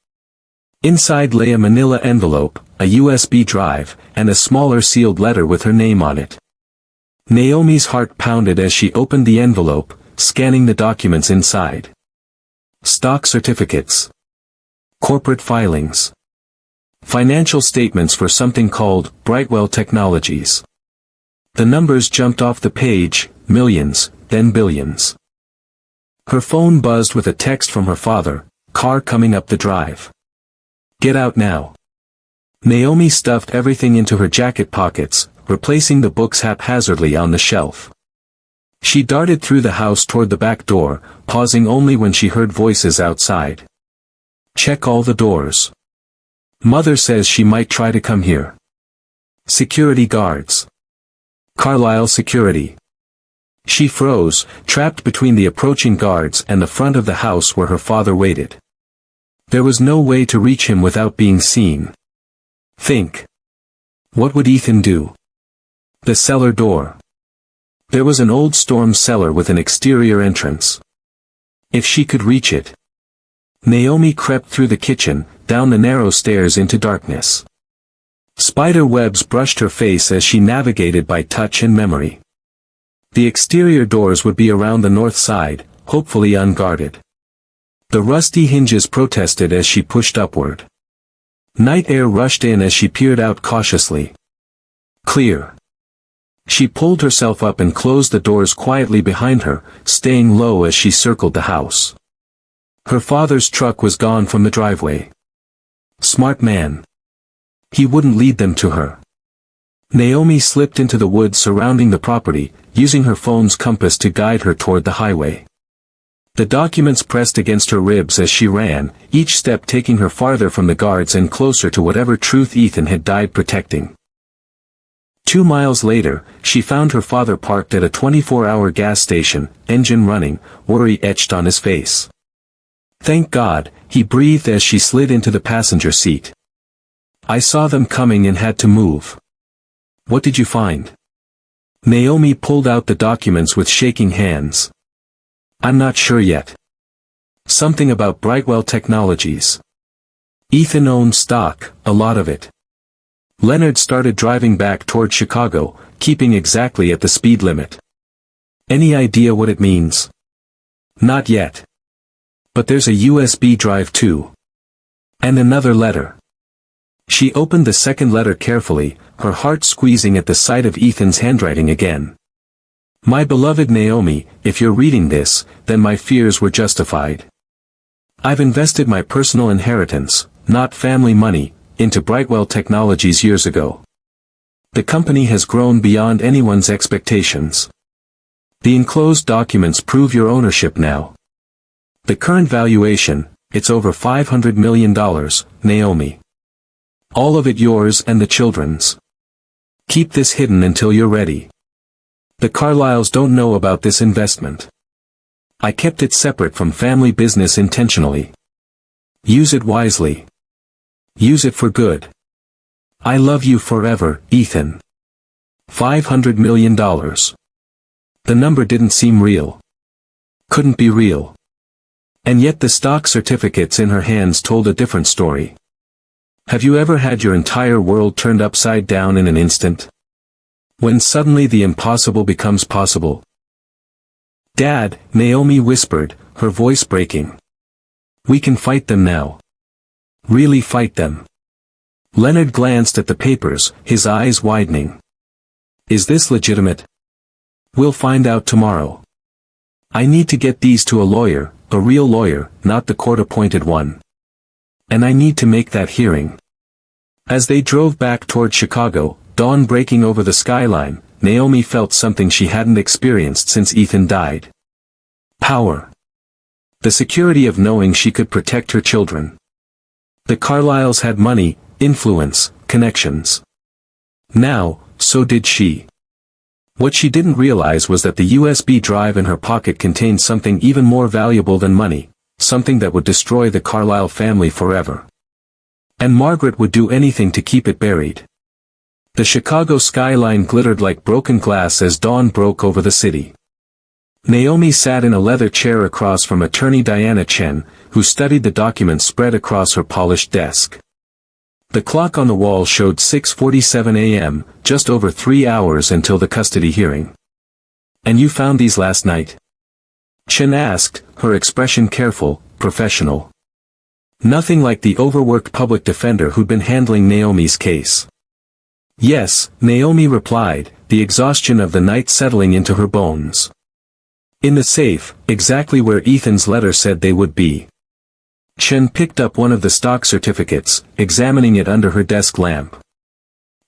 S1: Inside lay a manila envelope, a USB drive, and a smaller sealed letter with her name on it. Naomi's heart pounded as she opened the envelope, scanning the documents inside. Stock certificates. Corporate filings. Financial statements for something called Brightwell Technologies. The numbers jumped off the page, millions, then billions. Her phone buzzed with a text from her father, car coming up the drive. Get out now. Naomi stuffed everything into her jacket pockets, replacing the books haphazardly on the shelf. She darted through the house toward the back door, pausing only when she heard voices outside. Check all the doors. Mother says she might try to come here. Security guards. Carlisle security. She froze, trapped between the approaching guards and the front of the house where her father waited. There was no way to reach him without being seen. Think. What would Ethan do? The cellar door. There was an old storm cellar with an exterior entrance. If she could reach it. Naomi crept through the kitchen, down the narrow stairs into darkness. Spider webs brushed her face as she navigated by touch and memory. The exterior doors would be around the north side, hopefully unguarded. The rusty hinges protested as she pushed upward. Night air rushed in as she peered out cautiously. Clear. She pulled herself up and closed the doors quietly behind her, staying low as she circled the house. Her father's truck was gone from the driveway. Smart man. He wouldn't lead them to her. Naomi slipped into the woods surrounding the property, using her phone's compass to guide her toward the highway. The documents pressed against her ribs as she ran, each step taking her farther from the guards and closer to whatever truth Ethan had died protecting. 2 miles later, she found her father parked at a 24-hour gas station, engine running, worry etched on his face. Thank God, he breathed as she slid into the passenger seat. I saw them coming and had to move. What did you find? Naomi pulled out the documents with shaking hands. I'm not sure yet. Something about Brightwell Technologies. Ethan owned stock, a lot of it. Leonard started driving back toward Chicago, keeping exactly at the speed limit. Any idea what it means? Not yet. But there's a USB drive too. And another letter. She opened the second letter carefully, her heart squeezing at the sight of Ethan's handwriting again. My beloved Naomi, if you're reading this, then my fears were justified. I've invested my personal inheritance, not family money, into Brightwell Technologies years ago. The company has grown beyond anyone's expectations. The enclosed documents prove your ownership now. The current valuation, it's over $500 million, Naomi. All of it yours and the children's. Keep this hidden until you're ready. The Carlisles don't know about this investment. I kept it separate from family business intentionally. Use it wisely. Use it for good. I love you forever, Ethan. $500 million. The number didn't seem real. Couldn't be real. And yet the stock certificates in her hands told a different story. Have you ever had your entire world turned upside down in an instant? When suddenly the impossible becomes possible. Dad, Naomi whispered, her voice breaking. We can fight them now. Really fight them. Leonard glanced at the papers, his eyes widening. Is this legitimate? We'll find out tomorrow. I need to get these to a lawyer, a real lawyer, not the court-appointed one. And I need to make that hearing. As they drove back toward Chicago, dawn breaking over the skyline, Naomi felt something she hadn't experienced since Ethan died. Power. The security of knowing she could protect her children. The Carlisles had money, influence, connections. Now, so did she. What she didn't realize was that the USB drive in her pocket contained something even more valuable than money, something that would destroy the Carlisle family forever. And Margaret would do anything to keep it buried. The Chicago skyline glittered like broken glass as dawn broke over the city. Naomi sat in a leather chair across from attorney Diana Chen, who studied the documents spread across her polished desk. The clock on the wall showed 6:47 a.m., just over 3 hours until the custody hearing. And you found these last night? Chen asked, her expression careful, professional. Nothing like the overworked public defender who'd been handling Naomi's case. Yes, Naomi replied, the exhaustion of the night settling into her bones. In the safe, exactly where Ethan's letter said they would be. Chen picked up one of the stock certificates, examining it under her desk lamp.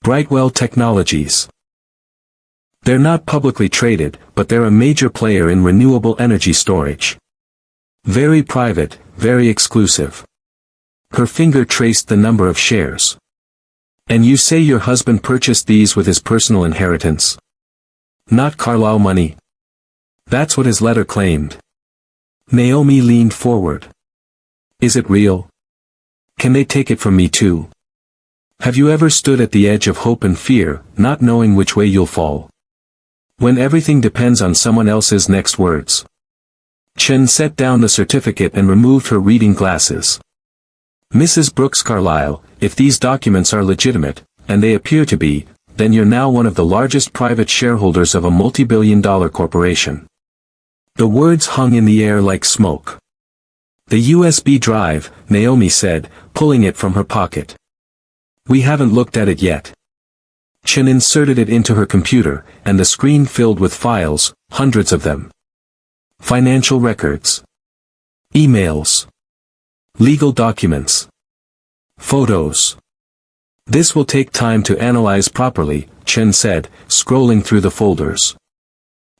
S1: Brightwell Technologies. They're not publicly traded, but they're a major player in renewable energy storage. Very private, very exclusive. Her finger traced the number of shares. And you say your husband purchased these with his personal inheritance? Not Carlisle money? That's what his letter claimed. Naomi leaned forward. Is it real? Can they take it from me too? Have you ever stood at the edge of hope and fear, not knowing which way you'll fall? When everything depends on someone else's next words. Chen set down the certificate and removed her reading glasses. Mrs. Brooks Carlisle, if these documents are legitimate, and they appear to be, then you're now one of the largest private shareholders of a multi-billion-dollar corporation. The words hung in the air like smoke. The USB drive, Naomi said, pulling it from her pocket. We haven't looked at it yet. Chen inserted it into her computer, and the screen filled with files, hundreds of them. Financial records. Emails. Legal documents. Photos. This will take time to analyze properly, Chen said, scrolling through the folders.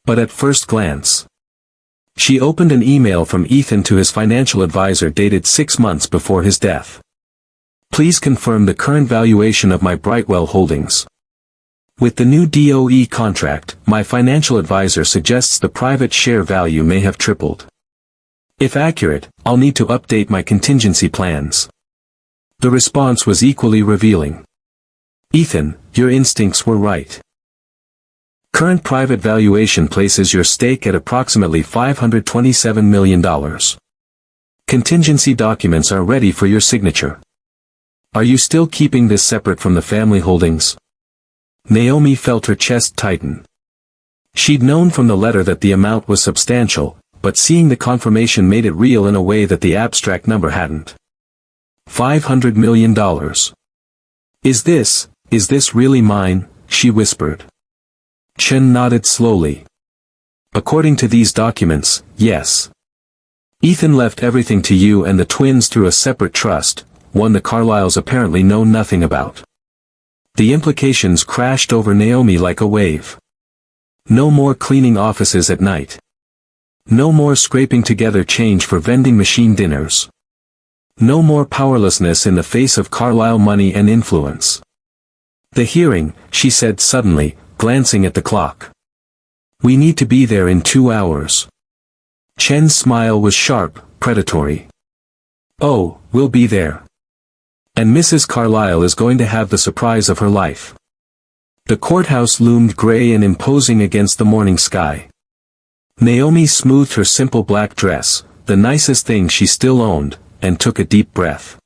S1: But at first glance. She opened an email from Ethan to his financial advisor dated 6 months before his death. Please confirm the current valuation of my Brightwell holdings. With the new DOE contract, my financial advisor suggests the private share value may have tripled. If accurate, I'll need to update my contingency plans. The response was equally revealing. Ethan, your instincts were right. Current private valuation places your stake at approximately $527 million. Contingency documents are ready for your signature. Are you still keeping this separate from the family holdings? Naomi felt her chest tighten. She'd known from the letter that the amount was substantial, but seeing the confirmation made it real in a way that the abstract number hadn't. $500 million. Is this really mine? She whispered. Chen nodded slowly. According to these documents, yes. Ethan left everything to you and the twins through a separate trust, one the Carlisles apparently know nothing about. The implications crashed over Naomi like a wave. No more cleaning offices at night. No more scraping together change for vending machine dinners. No more powerlessness in the face of Carlisle money and influence. The hearing, she said suddenly, glancing at the clock. We need to be there in 2 hours. Chen's smile was sharp, predatory. Oh, we'll be there. And Mrs. Carlisle is going to have the surprise of her life. The courthouse loomed gray and imposing against the morning sky. Naomi smoothed her simple black dress, the nicest thing she still owned, and took a deep breath.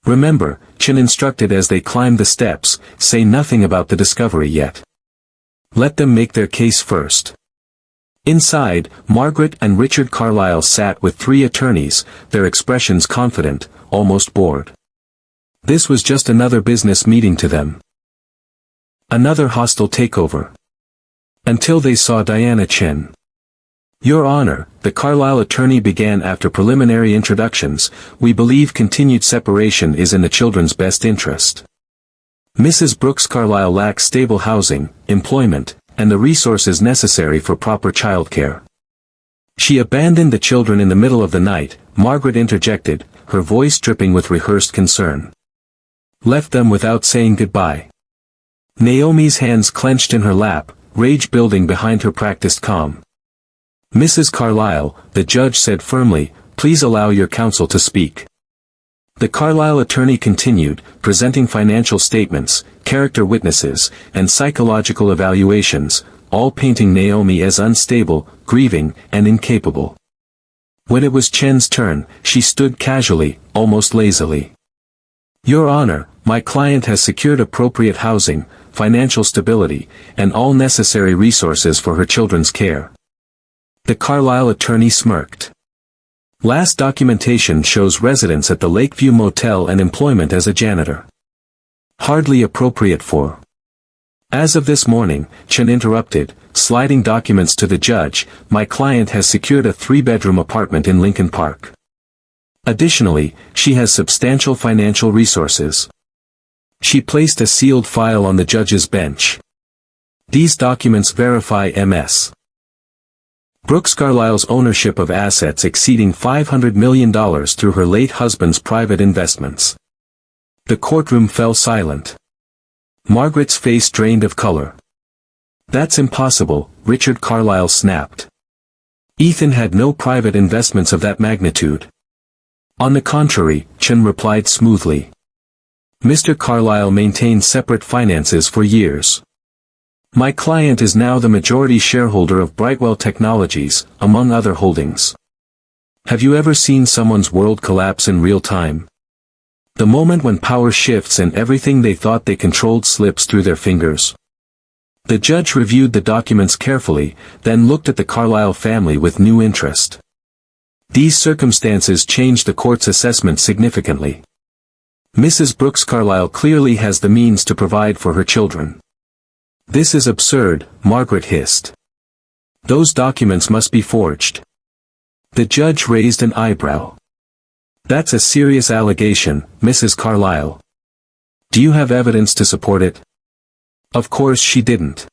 S1: Remember, Chen instructed as they climbed the steps, say nothing about the discovery yet. Let them make their case first. Inside, Margaret and Richard Carlisle sat with 3 attorneys, their expressions confident, almost bored. This was just another business meeting to them. Another hostile takeover. Until they saw Diana Chen. Your Honor, the Carlisle attorney began after preliminary introductions, we believe continued separation is in the children's best interest. Mrs. Brooks Carlisle lacks stable housing, employment, and the resources necessary for proper childcare. She abandoned the children in the middle of the night, Margaret interjected, her voice dripping with rehearsed concern. Left them without saying goodbye. Naomi's hands clenched in her lap, rage building behind her practiced calm. Mrs. Carlisle, the judge said firmly, please allow your counsel to speak. The Carlisle attorney continued, presenting financial statements, character witnesses, and psychological evaluations, all painting Naomi as unstable, grieving, and incapable. When it was Chen's turn, she stood casually, almost lazily. Your Honor, my client has secured appropriate housing, financial stability, and all necessary resources for her children's care. The Carlisle attorney smirked. Last documentation shows residence at the Lakeview Motel and employment as a janitor. Hardly appropriate for. As of this morning, Chen interrupted, sliding documents to the judge, my client has secured a 3-bedroom apartment in Lincoln Park. Additionally, she has substantial financial resources. She placed a sealed file on the judge's bench. These documents verify Ms. Brooks Carlisle's ownership of assets exceeding $500 million through her late husband's private investments. The courtroom fell silent. Margaret's face drained of color. That's impossible, Richard Carlisle snapped. Ethan had no private investments of that magnitude. On the contrary, Chen replied smoothly. Mr. Carlisle maintained separate finances for years. My client is now the majority shareholder of Brightwell Technologies, among other holdings. Have you ever seen someone's world collapse in real time? The moment when power shifts and everything they thought they controlled slips through their fingers. The judge reviewed the documents carefully, then looked at the Carlisle family with new interest. These circumstances changed the court's assessment significantly. Mrs. Brooks Carlisle clearly has the means to provide for her children. This is absurd, Margaret hissed. Those documents must be forged. The judge raised an eyebrow. That's a serious allegation, Mrs. Carlisle. Do you have evidence to support it? Of course she didn't.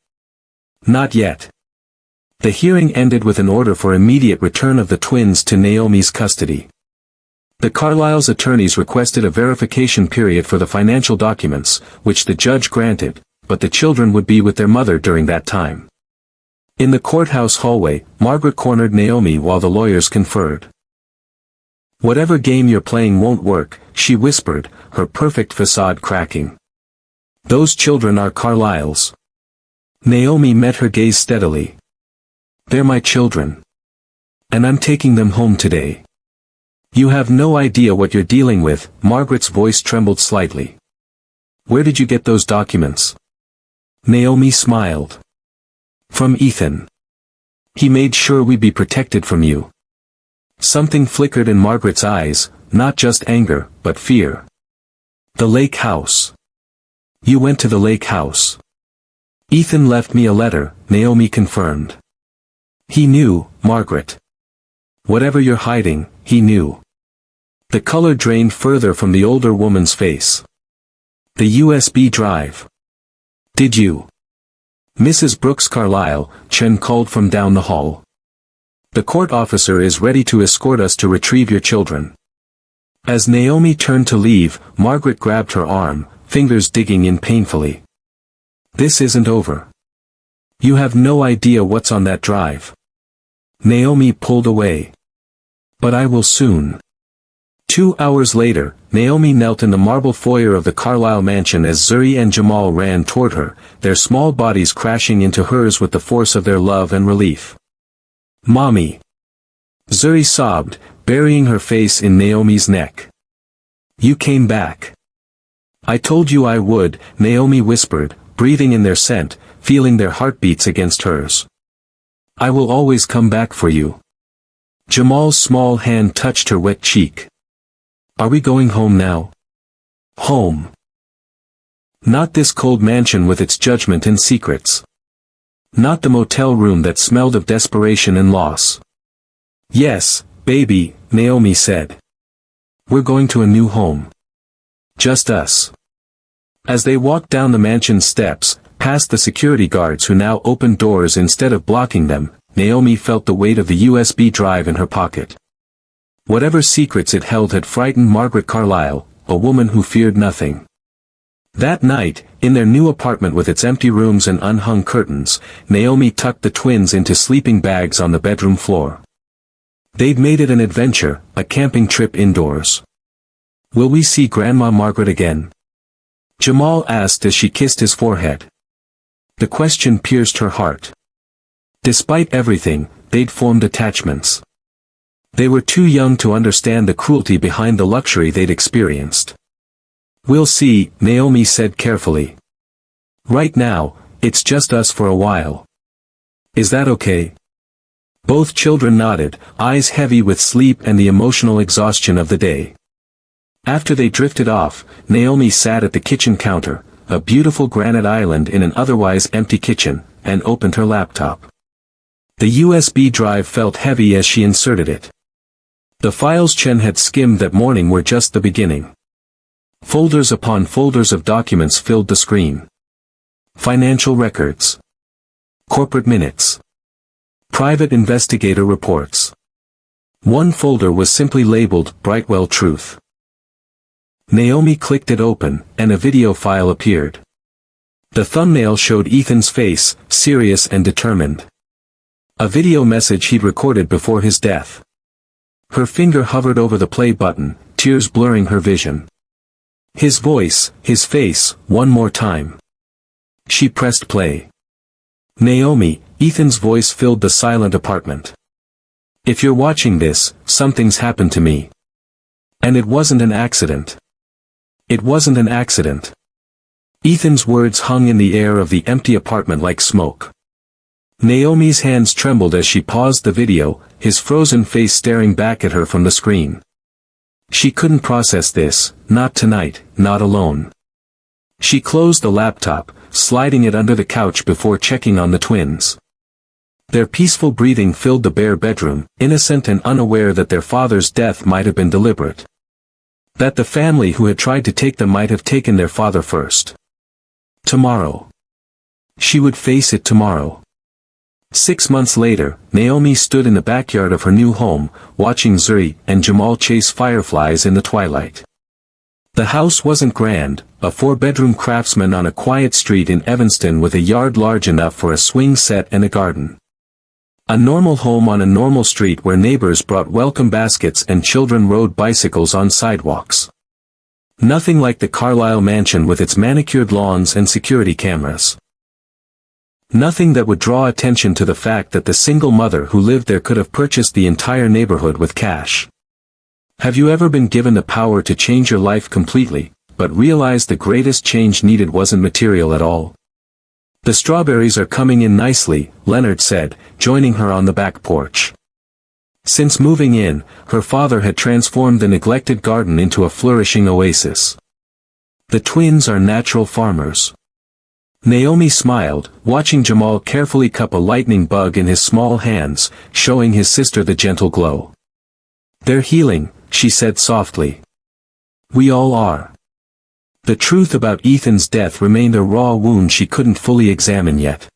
S1: Not yet. The hearing ended with an order for immediate return of the twins to Naomi's custody. The Carlisle's attorneys requested a verification period for the financial documents, which the judge granted, but the children would be with their mother during that time. In the courthouse hallway, Margaret cornered Naomi while the lawyers conferred. Whatever game you're playing won't work, she whispered, her perfect facade cracking. Those children are Carlisle's. Naomi met her gaze steadily. They're my children. And I'm taking them home today. You have no idea what you're dealing with, Margaret's voice trembled slightly. Where did you get those documents? Naomi smiled. From Ethan. He made sure we'd be protected from you. Something flickered in Margaret's eyes, not just anger, but fear. The lake house. You went to the lake house. Ethan left me a letter, Naomi confirmed. He knew, Margaret. Whatever you're hiding, he knew. The color drained further from the older woman's face. The USB drive. Did you? Mrs. Brooks Carlisle, Chen called from down the hall. The court officer is ready to escort us to retrieve your children. As Naomi turned to leave, Margaret grabbed her arm, fingers digging in painfully. This isn't over. You have no idea what's on that drive. Naomi pulled away. But I will soon. 2 hours later, Naomi knelt in the marble foyer of the Carlisle mansion as Zuri and Jamal ran toward her, their small bodies crashing into hers with the force of their love and relief. Mommy! Zuri sobbed, burying her face in Naomi's neck. You came back. I told you I would, Naomi whispered, breathing in their scent, feeling their heartbeats against hers. I will always come back for you. Jamal's small hand touched her wet cheek. Are we going home now? Home. Not this cold mansion with its judgment and secrets. Not the motel room that smelled of desperation and loss. Yes, baby, Naomi said. We're going to a new home. Just us. As they walked down the mansion's steps, past the security guards who now opened doors instead of blocking them, Naomi felt the weight of the USB drive in her pocket. Whatever secrets it held had frightened Margaret Carlisle, a woman who feared nothing. That night, in their new apartment with its empty rooms and unhung curtains, Naomi tucked the twins into sleeping bags on the bedroom floor. They'd made it an adventure, a camping trip indoors. Will we see Grandma Margaret again? Jamal asked as she kissed his forehead. The question pierced her heart. Despite everything, they'd formed attachments. They were too young to understand the cruelty behind the luxury they'd experienced. We'll see, Naomi said carefully. Right now, it's just us for a while. Is that okay? Both children nodded, eyes heavy with sleep and the emotional exhaustion of the day. After they drifted off, Naomi sat at the kitchen counter, a beautiful granite island in an otherwise empty kitchen, and opened her laptop. The USB drive felt heavy as she inserted it. The files Chen had skimmed that morning were just the beginning. Folders upon folders of documents filled the screen. Financial records. Corporate minutes. Private investigator reports. One folder was simply labeled Brightwell Truth. Naomi clicked it open, and a video file appeared. The thumbnail showed Ethan's face, serious and determined. A video message he'd recorded before his death. Her finger hovered over the play button, tears blurring her vision. His voice, his face, one more time. She pressed play. Naomi, Ethan's voice filled the silent apartment. If you're watching this, something's happened to me. And it wasn't an accident. It wasn't an accident. Ethan's words hung in the air of the empty apartment like smoke. Naomi's hands trembled as she paused the video, his frozen face staring back at her from the screen. She couldn't process this, not tonight, not alone. She closed the laptop, sliding it under the couch before checking on the twins. Their peaceful breathing filled the bare bedroom, innocent and unaware that their father's death might have been deliberate. That the family who had tried to take them might have taken their father first. Tomorrow. She would face it tomorrow. 6 months later, Naomi stood in the backyard of her new home, watching Zuri and Jamal chase fireflies in the twilight. The house wasn't grand, a 4-bedroom craftsman on a quiet street in Evanston with a yard large enough for a swing set and a garden. A normal home on a normal street where neighbors brought welcome baskets and children rode bicycles on sidewalks. Nothing like the Carlisle mansion with its manicured lawns and security cameras. Nothing that would draw attention to the fact that the single mother who lived there could have purchased the entire neighborhood with cash. Have you ever been given the power to change your life completely, but realized the greatest change needed wasn't material at all? The strawberries are coming in nicely, Leonard said, joining her on the back porch. Since moving in, her father had transformed the neglected garden into a flourishing oasis. The twins are natural farmers. Naomi smiled, watching Jamal carefully cup a lightning bug in his small hands, showing his sister the gentle glow. They're healing, she said softly. We all are. The truth about Ethan's death remained a raw wound she couldn't fully examine yet.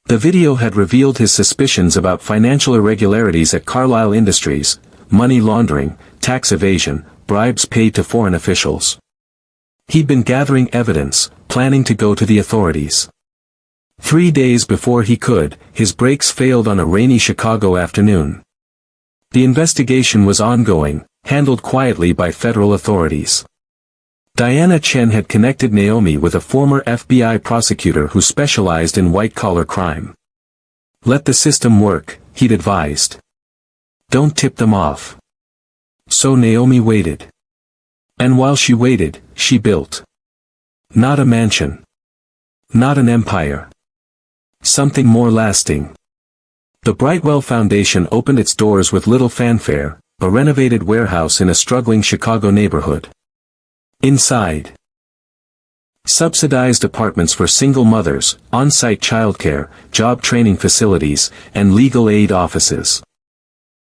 S1: The video had revealed his suspicions about financial irregularities at Carlisle Industries, money laundering, tax evasion, bribes paid to foreign officials. He'd been gathering evidence, planning to go to the authorities. 3 days before he could, his brakes failed on a rainy Chicago afternoon. The investigation was ongoing, handled quietly by federal authorities. Diana Chen had connected Naomi with a former FBI prosecutor who specialized in white-collar crime. Let the system work, he'd advised. Don't tip them off. So Naomi waited. And while she waited, she built. Not a mansion. Not an empire. Something more lasting. The Brightwell Foundation opened its doors with little fanfare, a renovated warehouse in a struggling Chicago neighborhood. Inside. Subsidized apartments for single mothers, on-site childcare, job training facilities, and legal aid offices.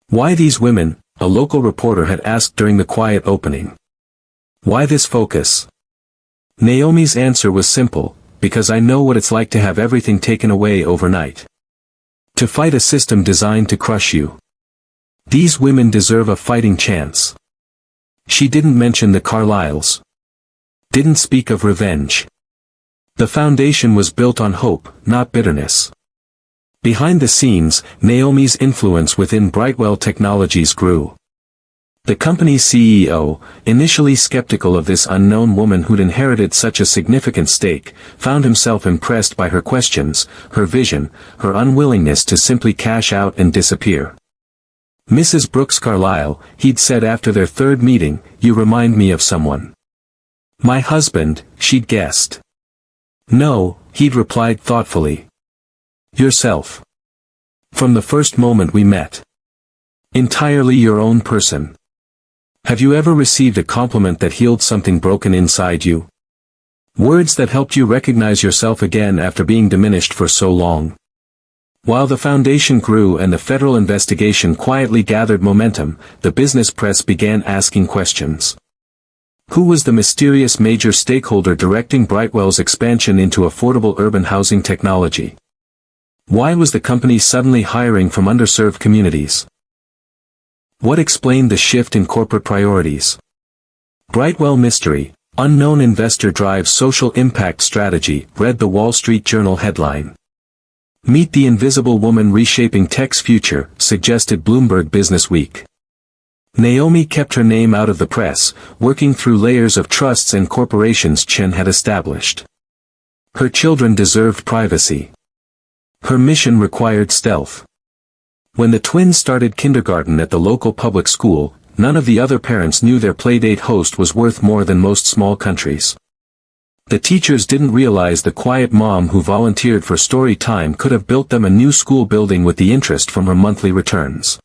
S1: Why these women? A local reporter had asked during the quiet opening. Why this focus? Naomi's answer was simple, because I know what it's like to have everything taken away overnight. To fight a system designed to crush you. These women deserve a fighting chance. She didn't mention the Carlisles. Didn't speak of revenge. The foundation was built on hope, not bitterness. Behind the scenes, Naomi's influence within Brightwell Technologies grew. The company's CEO, initially skeptical of this unknown woman who'd inherited such a significant stake, found himself impressed by her questions, her vision, her unwillingness to simply cash out and disappear. Mrs. Brooks Carlisle, he'd said after their third meeting, "You remind me of someone." "My husband," she'd guessed. "No," he'd replied thoughtfully. "Yourself. From the first moment we met. Entirely your own person. Have you ever received a compliment that healed something broken inside you? Words that helped you recognize yourself again after being diminished for so long?" While the foundation grew and the federal investigation quietly gathered momentum, the business press began asking questions. Who was the mysterious major stakeholder directing Brightwell's expansion into affordable urban housing technology? Why was the company suddenly hiring from underserved communities? What explained the shift in corporate priorities? Brightwell mystery, unknown investor drives social impact strategy, read the Wall Street Journal headline. Meet the invisible woman reshaping tech's future, suggested Bloomberg Businessweek. Naomi kept her name out of the press, working through layers of trusts and corporations Chen had established. Her children deserved privacy. Her mission required stealth. When the twins started kindergarten at the local public school, none of the other parents knew their playdate host was worth more than most small countries. The teachers didn't realize the quiet mom who volunteered for story time could have built them a new school building with the interest from her monthly returns.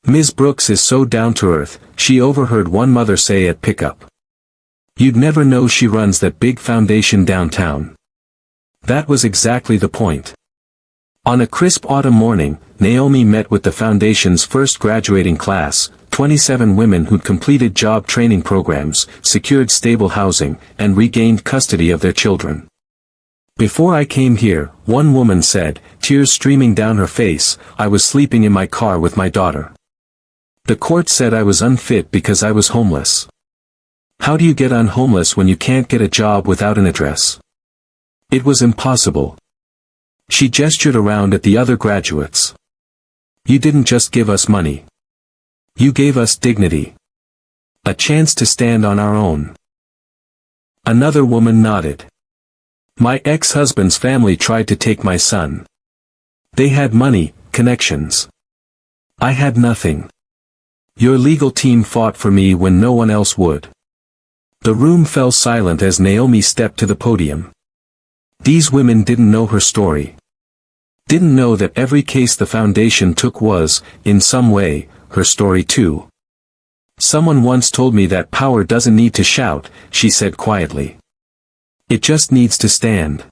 S1: "Ms. Brooks is so down-to-earth," she overheard one mother say at pickup. "You'd never know she runs that big foundation downtown." That was exactly the point. On a crisp autumn morning, Naomi met with the foundation's first graduating class, 27 women who'd completed job training programs, secured stable housing, and regained custody of their children. "Before I came here," one woman said, tears streaming down her face, "I was sleeping in my car with my daughter. The court said I was unfit because I was homeless." How do you get unhomeless when you can't get a job without an address? It was impossible. She gestured around at the other graduates. "You didn't just give us money. You gave us dignity. A chance to stand on our own." Another woman nodded. "My ex-husband's family tried to take my son. They had money, connections. I had nothing. Your legal team fought for me when no one else would." The room fell silent as Naomi stepped to the podium. These women didn't know her story. Didn't know that every case the foundation took was, in some way, her story too. "Someone once told me that power doesn't need to shout," she said quietly. "It just needs to stand."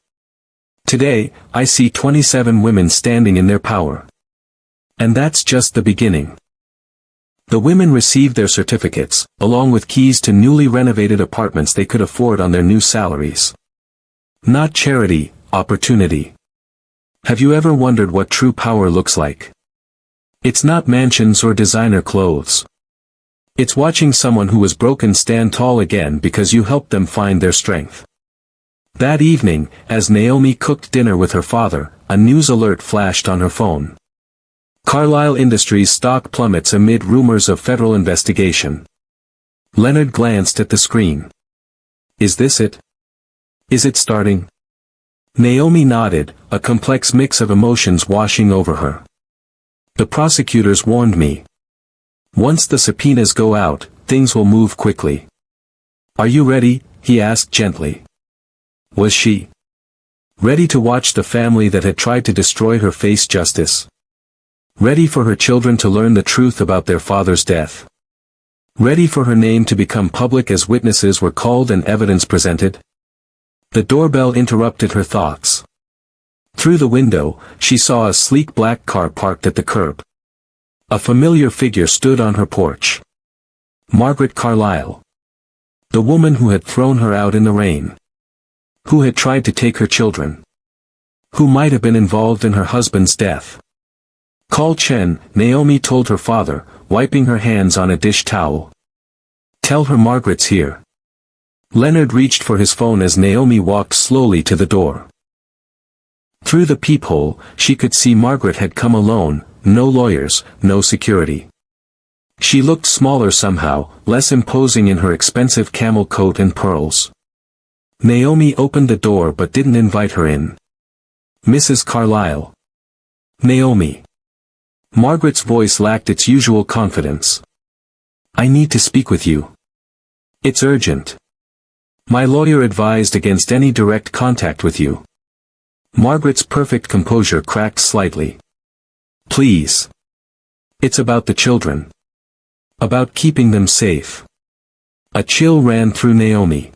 S1: Today, I see 27 women standing in their power. And that's just the beginning. The women received their certificates, along with keys to newly renovated apartments they could afford on their new salaries. Not charity, opportunity. Have you ever wondered what true power looks like? It's not mansions or designer clothes. It's watching someone who was broken stand tall again because you helped them find their strength. That evening, as Naomi cooked dinner with her father, a news alert flashed on her phone. Carlisle Industries stock plummets amid rumors of federal investigation. Leonard glanced at the screen. "Is this it? Is it starting?" Naomi nodded, a complex mix of emotions washing over her. "The prosecutors warned me. Once the subpoenas go out, things will move quickly." "Are you ready?" he asked gently. Was she ready to watch the family that had tried to destroy her face justice? Ready for her children to learn the truth about their father's death? ready for her name to become public as witnesses were called and evidence presented. The doorbell interrupted her thoughts. Through the window, she saw a sleek black car parked at the curb. A familiar figure stood on her porch. Margaret Carlisle. The woman who had thrown her out in the rain. Who had tried to take her children. Who might have been involved in her husband's death. Call Chen, Naomi told her father, wiping her hands on a dish towel. Tell her Margaret's here. Leonard reached for his phone as Naomi walked slowly to the door. Through the peephole, she could see Margaret had come alone, no lawyers, no security. She looked smaller somehow, less imposing in her expensive camel coat and pearls. Naomi opened the door but didn't invite her in. Mrs. Carlisle. Naomi. Margaret's voice lacked its usual confidence. I need to speak with you. It's urgent. My lawyer advised against any direct contact with you. Margaret's perfect composure cracked slightly. Please. It's about the children. About keeping them safe. A chill ran through Naomi.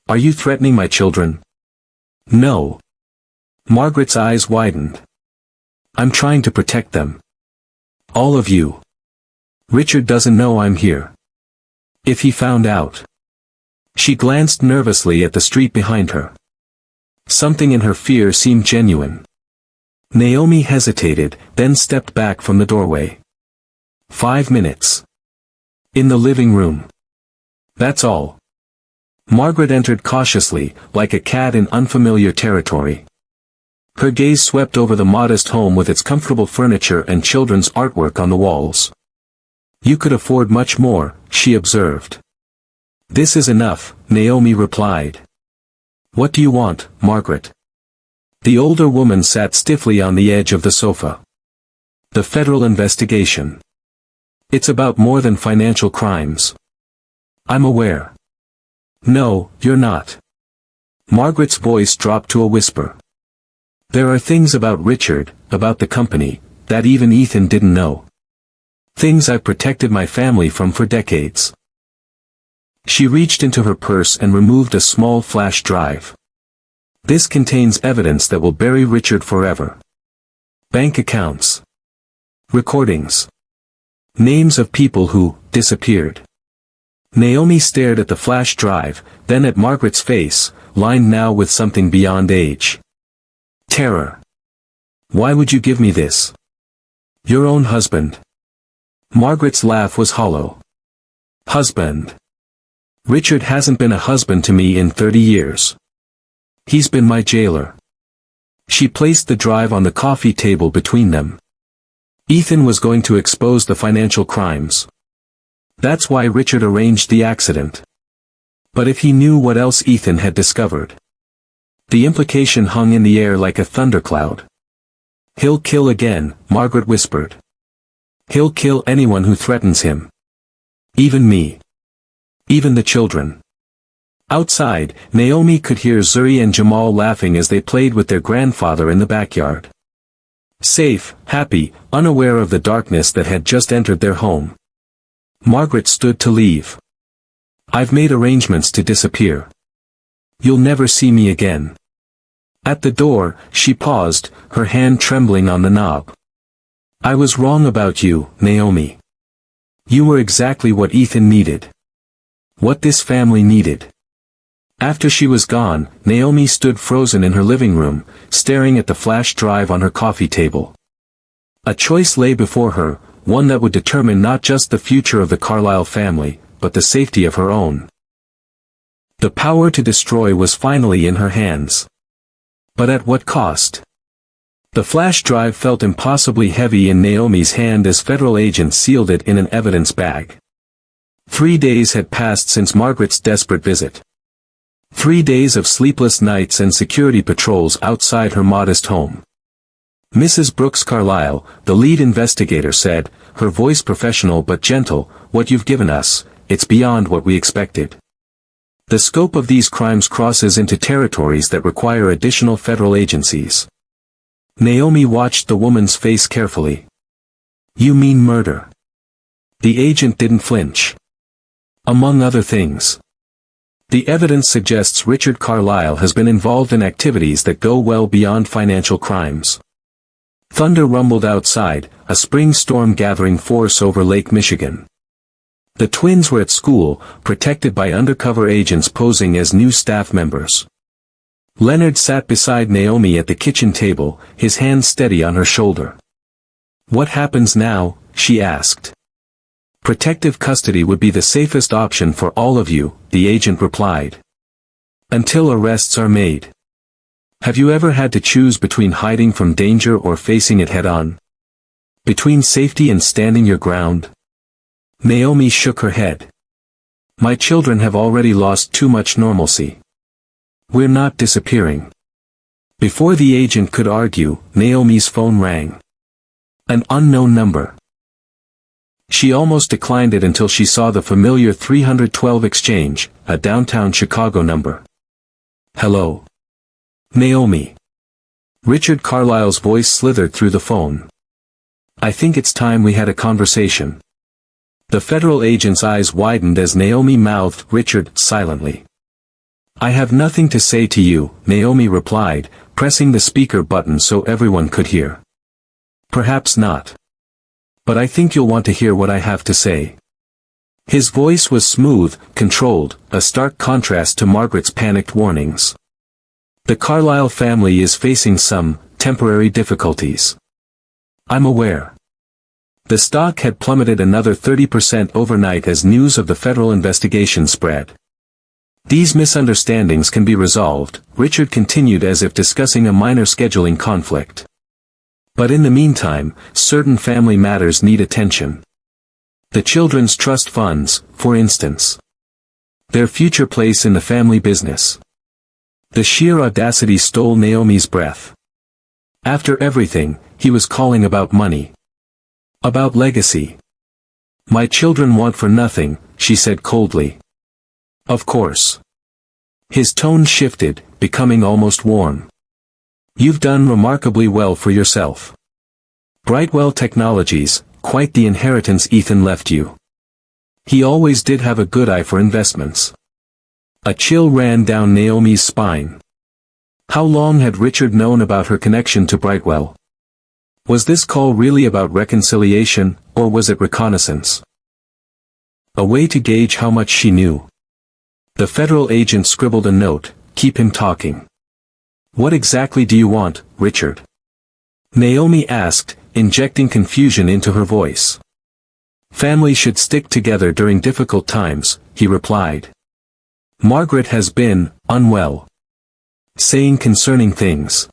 S1: Are you threatening my children? No. Margaret's eyes widened. I'm trying to protect them. All of you. Richard doesn't know I'm here. If he found out. She glanced nervously at the street behind her. Something in her fear seemed genuine. Naomi hesitated, then stepped back from the doorway. 5 minutes. In the living room. That's all. Margaret entered cautiously, like a cat in unfamiliar territory. Her gaze swept over the modest home with its comfortable furniture and children's artwork on the walls. You could afford much more, she observed. This is enough, Naomi replied. What do you want, Margaret? The older woman sat stiffly on the edge of the sofa. The federal investigation. It's about more than financial crimes. I'm aware. No, you're not. Margaret's voice dropped to a whisper. There are things about Richard, about the company, that even Ethan didn't know. Things I've protected my family from for decades. She reached into her purse and removed a small flash drive. This contains evidence that will bury Richard forever. Bank accounts. Recordings. Names of people who disappeared. Naomi stared at the flash drive, then at Margaret's face, lined now with something beyond age. Terror. Why would you give me this? Your own husband. Margaret's laugh was hollow. Husband. Richard hasn't been a husband to me in 30 years. He's been my jailer. She placed the drive on the coffee table between them. Ethan was going to expose the financial crimes. That's why Richard arranged the accident. But if he knew what else Ethan had discovered. The implication hung in the air like a thundercloud. He'll kill again, Margaret whispered. He'll kill anyone who threatens him. Even me. Even the children. Outside, Naomi could hear Zuri and Jamal laughing as they played with their grandfather in the backyard. Safe, happy, unaware of the darkness that had just entered their home. Margaret stood to leave. I've made arrangements to disappear. You'll never see me again. At the door, she paused, her hand trembling on the knob. I was wrong about you, Naomi. You were exactly what Ethan needed. What this family needed. After she was gone, Naomi stood frozen in her living room, staring at the flash drive on her coffee table. A choice lay before her, one that would determine not just the future of the Carlisle family, but the safety of her own. The power to destroy was finally in her hands. But at what cost? The flash drive felt impossibly heavy in Naomi's hand as federal agents sealed it in an evidence bag. 3 days had passed since Margaret's desperate visit. 3 days of sleepless nights and security patrols outside her modest home. Mrs. Brooks Carlisle, the lead investigator said, her voice professional but gentle, what you've given us, it's beyond what we expected. The scope of these crimes crosses into territories that require additional federal agencies. Naomi watched the woman's face carefully. You mean murder? The agent didn't flinch. Among other things. The evidence suggests Richard Carlisle has been involved in activities that go well beyond financial crimes. Thunder rumbled outside, a spring storm gathering force over Lake Michigan. The twins were at school, protected by undercover agents posing as new staff members. Leonard sat beside Naomi at the kitchen table, his hand steady on her shoulder. "What happens now?" she asked. "Protective custody would be the safest option for all of you," the agent replied. "Until arrests are made. Have you ever had to choose between hiding from danger or facing it head-on? Between safety and standing your ground?" Naomi shook her head. "My children have already lost too much normalcy. We're not disappearing." Before the agent could argue, Naomi's phone rang. An unknown number. She almost declined it until she saw the familiar 312 exchange, a downtown Chicago number. "Hello? Naomi." Richard Carlisle's voice slithered through the phone. "I think it's time we had a conversation." The federal agent's eyes widened as Naomi mouthed Richard silently. "I have nothing to say to you," Naomi replied, pressing the speaker button so everyone could hear. "Perhaps not. But I think you'll want to hear what I have to say." His voice was smooth, controlled, a stark contrast to Margaret's panicked warnings. "The Carlisle family is facing some temporary difficulties. I'm aware." The stock had plummeted another 30% overnight as news of the federal investigation spread. "These misunderstandings can be resolved," Richard continued as if discussing a minor scheduling conflict. "But in the meantime, certain family matters need attention. The children's trust funds, for instance. Their future place in the family business." The sheer audacity stole Naomi's breath. After everything, he was calling about money. About legacy. "My children want for nothing," she said coldly. "Of course." His tone shifted, becoming almost warm. "You've done remarkably well for yourself. Brightwell Technologies, quite the inheritance Ethan left you." He always did have a good eye for investments. A chill ran down Naomi's spine. How long had Richard known about her connection to Brightwell? Was this call really about reconciliation, or was it reconnaissance? A way to gauge how much she knew. The federal agent scribbled a note, "Keep him talking." "What exactly do you want, Richard?" Naomi asked, injecting confusion into her voice. "Families should stick together during difficult times," he replied. "Margaret has been unwell. Saying concerning things.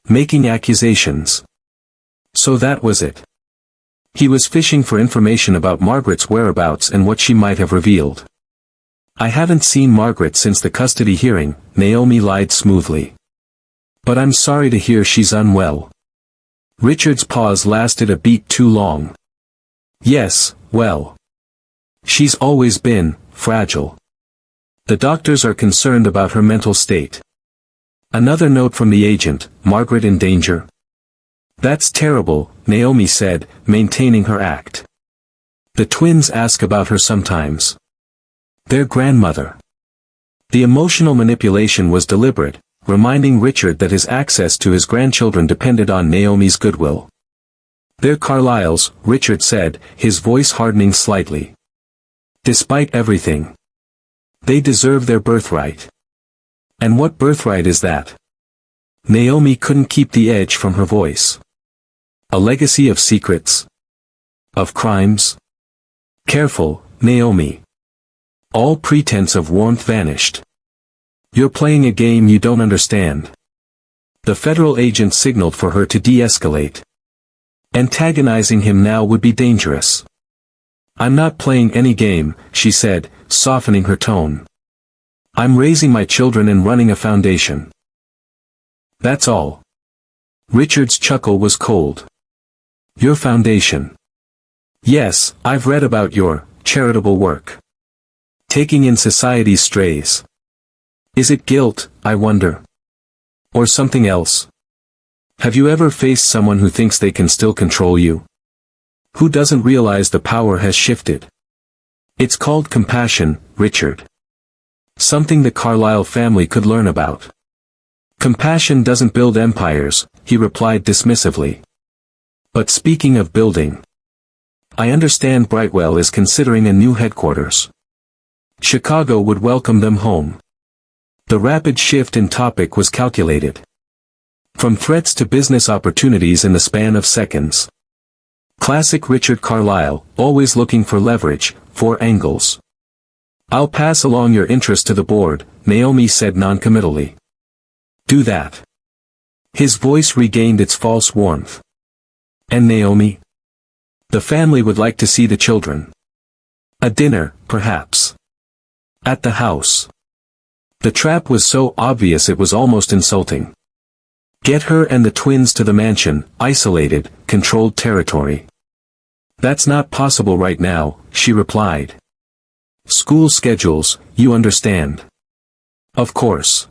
S1: Making accusations." So that was it. He was fishing for information about Margaret's whereabouts and what she might have revealed. "I haven't seen Margaret since the custody hearing," Naomi lied smoothly. "But I'm sorry to hear she's unwell." Richard's pause lasted a beat too long. "Yes, well. She's always been fragile. The doctors are concerned about her mental state." Another note from the agent, "Margaret in danger?" "That's terrible," Naomi said, maintaining her act. "The twins ask about her sometimes. Their grandmother." The emotional manipulation was deliberate, reminding Richard that his access to his grandchildren depended on Naomi's goodwill. "They're Carlisle's," Richard said, his voice hardening slightly. "Despite everything. They deserve their birthright." "And what birthright is that?" Naomi couldn't keep the edge from her voice. "A legacy of secrets? Of crimes?" "Careful, Naomi." All pretense of warmth vanished. "You're playing a game you don't understand." The federal agent signaled for her to de-escalate. Antagonizing him now would be dangerous. "I'm not playing any game," she said, softening her tone. "I'm raising my children and running a foundation. That's all." Richard's chuckle was cold. "Your foundation?" "Yes, I've read about your charitable work. Taking in society's strays. Is it guilt, I wonder? Or something else? Have you ever faced someone who thinks they can still control you? Who doesn't realize the power has shifted? It's called compassion, Richard. Something the Carlisle family could learn about. Compassion doesn't build empires, he replied dismissively. But speaking of building, I understand Brightwell is considering a new headquarters. Chicago would welcome them home. The rapid shift in topic was calculated. From threats to business opportunities in the span of seconds. Classic Richard Carlisle, always looking for leverage, 4 angles. I'll pass along your interest to the board, Naomi said noncommittally. Do that. His voice regained its false warmth. And Naomi? The family would like to see the children. A dinner, perhaps. At the house. The trap was so obvious it was almost insulting. Get her and the twins to the mansion, isolated, controlled territory. That's not possible right now, she replied. School schedules, you understand. Of course.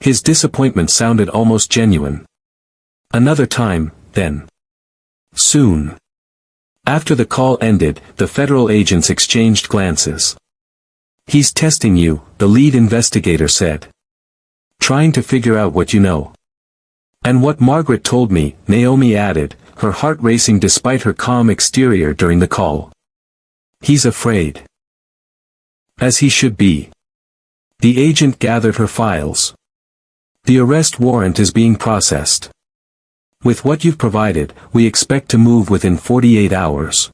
S1: His disappointment sounded almost genuine. Another time, then. Soon. After the call ended, the federal agents exchanged glances. He's testing you, the lead investigator said. Trying to figure out what you know. And what Margaret told me, Naomi added, her heart racing despite her calm exterior during the call. He's afraid. As he should be. The agent gathered her files. The arrest warrant is being processed. With what you've provided, we expect to move within 48 hours.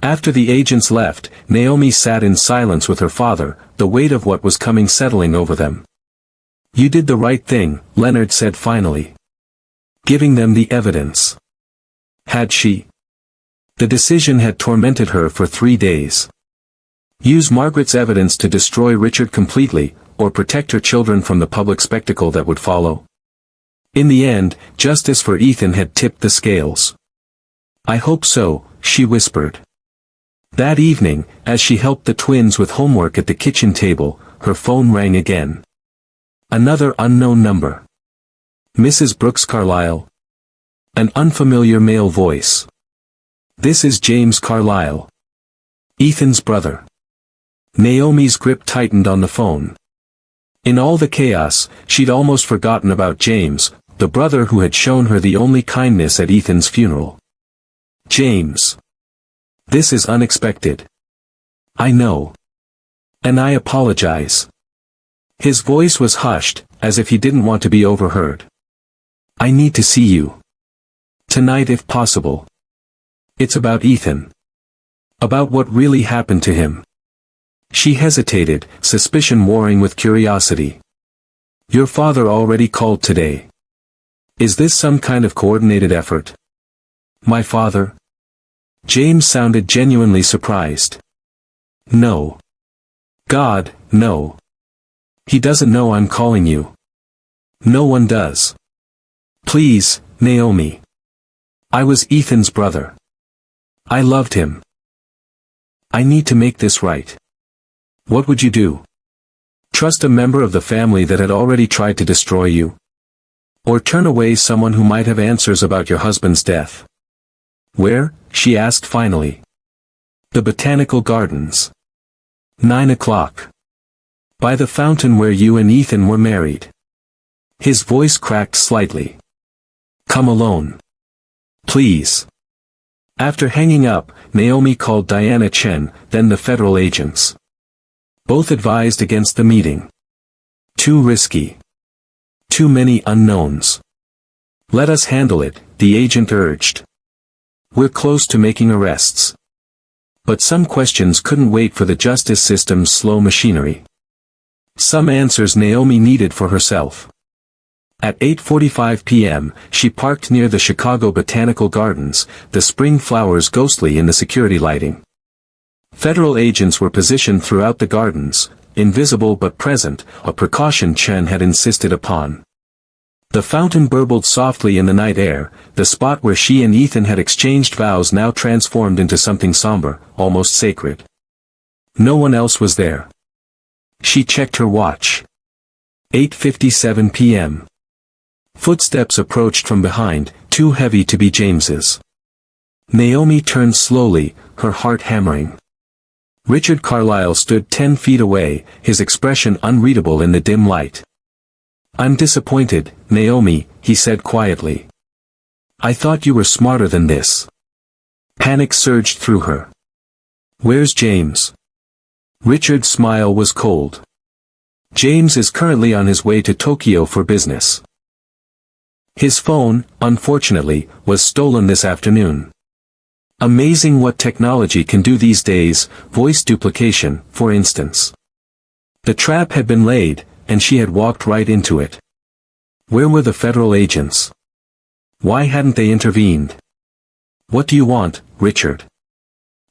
S1: After the agents left, Naomi sat in silence with her father, the weight of what was coming settling over them. You did the right thing, Leonard said finally. Giving them the evidence. Had she? The decision had tormented her for 3 days. Use Margaret's evidence to destroy Richard completely, or protect her children from the public spectacle that would follow. In the end, justice for Ethan had tipped the scales. I hope so, she whispered. That evening, as she helped the twins with homework at the kitchen table, her phone rang again. Another unknown number. Mrs. Brooks Carlisle. An unfamiliar male voice. This is James Carlisle. Ethan's brother. Naomi's grip tightened on the phone. In all the chaos, she'd almost forgotten about James, the brother who had shown her the only kindness at Ethan's funeral. James. This is unexpected. I know. And I apologize. His voice was hushed, as if he didn't want to be overheard. I need to see you. Tonight if possible. It's about Ethan. About what really happened to him. She hesitated, suspicion warring with curiosity. Your father already called today. Is this some kind of coordinated effort? My father? James sounded genuinely surprised. No. God, no. He doesn't know I'm calling you. No one does. Please, Naomi. I was Ethan's brother. I loved him. I need to make this right. What would you do? Trust a member of the family that had already tried to destroy you? Or turn away someone who might have answers about your husband's death? Where? She asked finally. The Botanical Gardens. 9 o'clock. By the fountain where you and Ethan were married. His voice cracked slightly. Come alone. Please. After hanging up, Naomi called Diana Chen, then the federal agents. Both advised against the meeting. Too risky. Too many unknowns. Let us handle it, the agent urged. We're close to making arrests. But some questions couldn't wait for the justice system's slow machinery. Some answers Naomi needed for herself. At 8:45 p.m., she parked near the Chicago Botanical Gardens, the spring flowers ghostly in the security lighting. Federal agents were positioned throughout the gardens, invisible but present, a precaution Chen had insisted upon. The fountain burbled softly in the night air, the spot where she and Ethan had exchanged vows now transformed into something somber, almost sacred. No one else was there. She checked her watch. 8:57 p.m. Footsteps approached from behind, too heavy to be James's. Naomi turned slowly, her heart hammering. Richard Carlisle stood 10 feet away, his expression unreadable in the dim light. "I'm disappointed, Naomi," he said quietly. "I thought you were smarter than this." Panic surged through her. "Where's James?" Richard's smile was cold. "James is currently on his way to Tokyo for business. His phone, unfortunately, was stolen this afternoon. Amazing what technology can do these days, voice duplication, for instance. The trap had been laid, and she had walked right into it. Where were the federal agents? Why hadn't they intervened? What do you want, Richard?"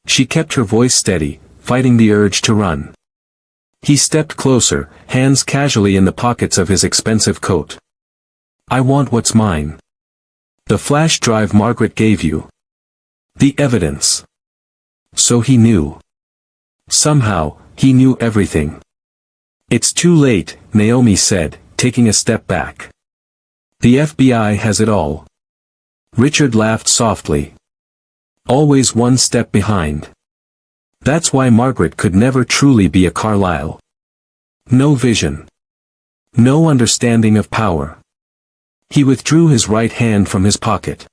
S1: She kept her voice steady, fighting the urge to run. He stepped closer, hands casually in the pockets of his expensive coat. "I want what's mine. The flash drive Margaret gave you. The evidence." So he knew. Somehow, he knew everything. "It's too late," Naomi said, taking a step back. "The FBI has it all." Richard laughed softly. "Always one step behind. That's why Margaret could never truly be a Carlisle. No vision. No understanding of power." He withdrew his right hand from his pocket.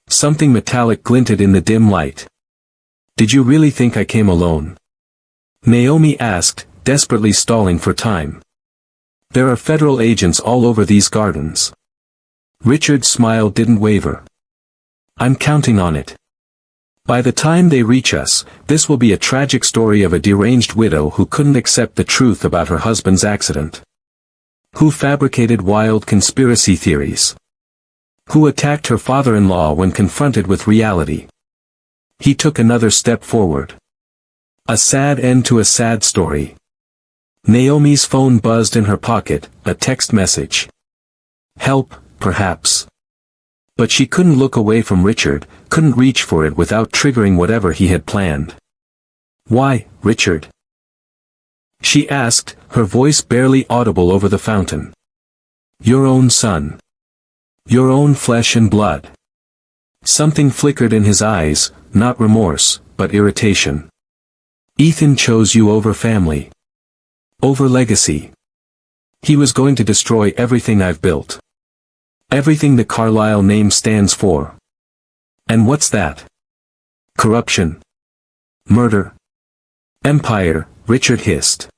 S1: Something metallic glinted in the dim light. "Did you really think I came alone?" Naomi asked, desperately stalling for time. "There are federal agents all over these gardens." Richard's smile didn't waver. "I'm counting on it. By the time they reach us, this will be a tragic story of a deranged widow who couldn't accept the truth about her husband's accident. Who fabricated wild conspiracy theories. Who attacked her father-in-law when confronted with reality." He took another step forward. A sad end to a sad story. Naomi's phone buzzed in her pocket, a text message. Help, perhaps. But she couldn't look away from Richard, couldn't reach for it without triggering whatever he had planned. "Why, Richard?" she asked, her voice barely audible over the fountain. "Your own son. Your own flesh and blood." Something flickered in his eyes, not remorse, but irritation. "Ethan chose you over family. Over legacy. He was going to destroy everything I've built. Everything the Carlisle name stands for. And what's that? Corruption. Murder. Empire," Richard hissed.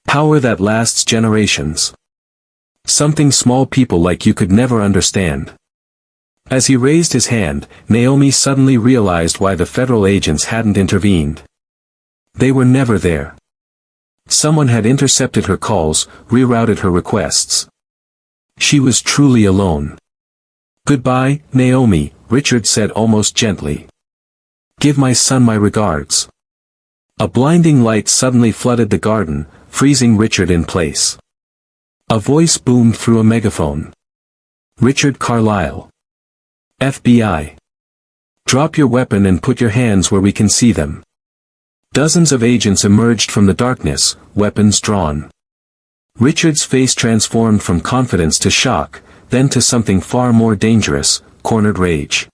S1: "Power that lasts generations. Something small people like you could never understand." As he raised his hand, Naomi suddenly realized why the federal agents hadn't intervened. They were never there. Someone had intercepted her calls, rerouted her requests. She was truly alone. "Goodbye, Naomi," Richard said almost gently. "Give my son my regards." A blinding light suddenly flooded the garden, freezing Richard in place. A voice boomed through a megaphone. "Richard Carlisle. FBI. Drop your weapon and put your hands where we can see them." Dozens of agents emerged from the darkness, weapons drawn. Richard's face transformed from confidence to shock, then to something far more dangerous, cornered rage.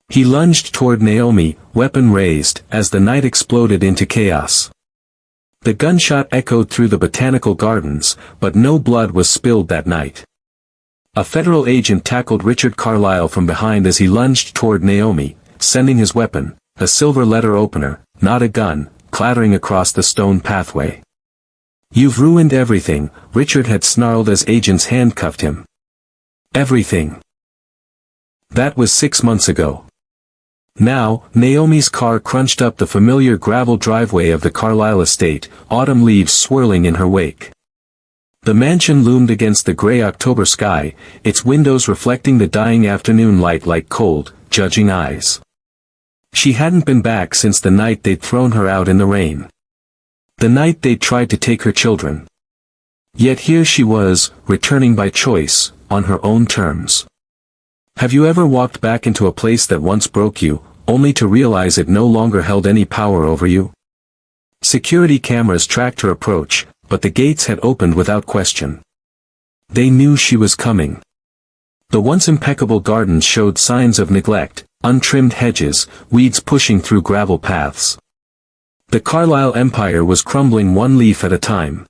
S1: He lunged toward Naomi, weapon raised, as the night exploded into chaos. The gunshot echoed through the botanical gardens, but no blood was spilled that night. A federal agent tackled Richard Carlisle from behind as he lunged toward Naomi, sending his weapon, a silver letter opener, not a gun, clattering across the stone pathway. "You've ruined everything," Richard had snarled as agents handcuffed him. "Everything." That was 6 months ago. Now, Naomi's car crunched up the familiar gravel driveway of the Carlisle estate, autumn leaves swirling in her wake. The mansion loomed against the gray October sky, its windows reflecting the dying afternoon light like cold, judging eyes. She hadn't been back since the night they'd thrown her out in the rain. The night they'd tried to take her children. Yet here she was, returning by choice, on her own terms. Have you ever walked back into a place that once broke you, only to realize it no longer held any power over you? Security cameras tracked her approach, but the gates had opened without question. They knew she was coming. The once impeccable gardens showed signs of neglect, untrimmed hedges, weeds pushing through gravel paths. The Carlisle empire was crumbling one leaf at a time.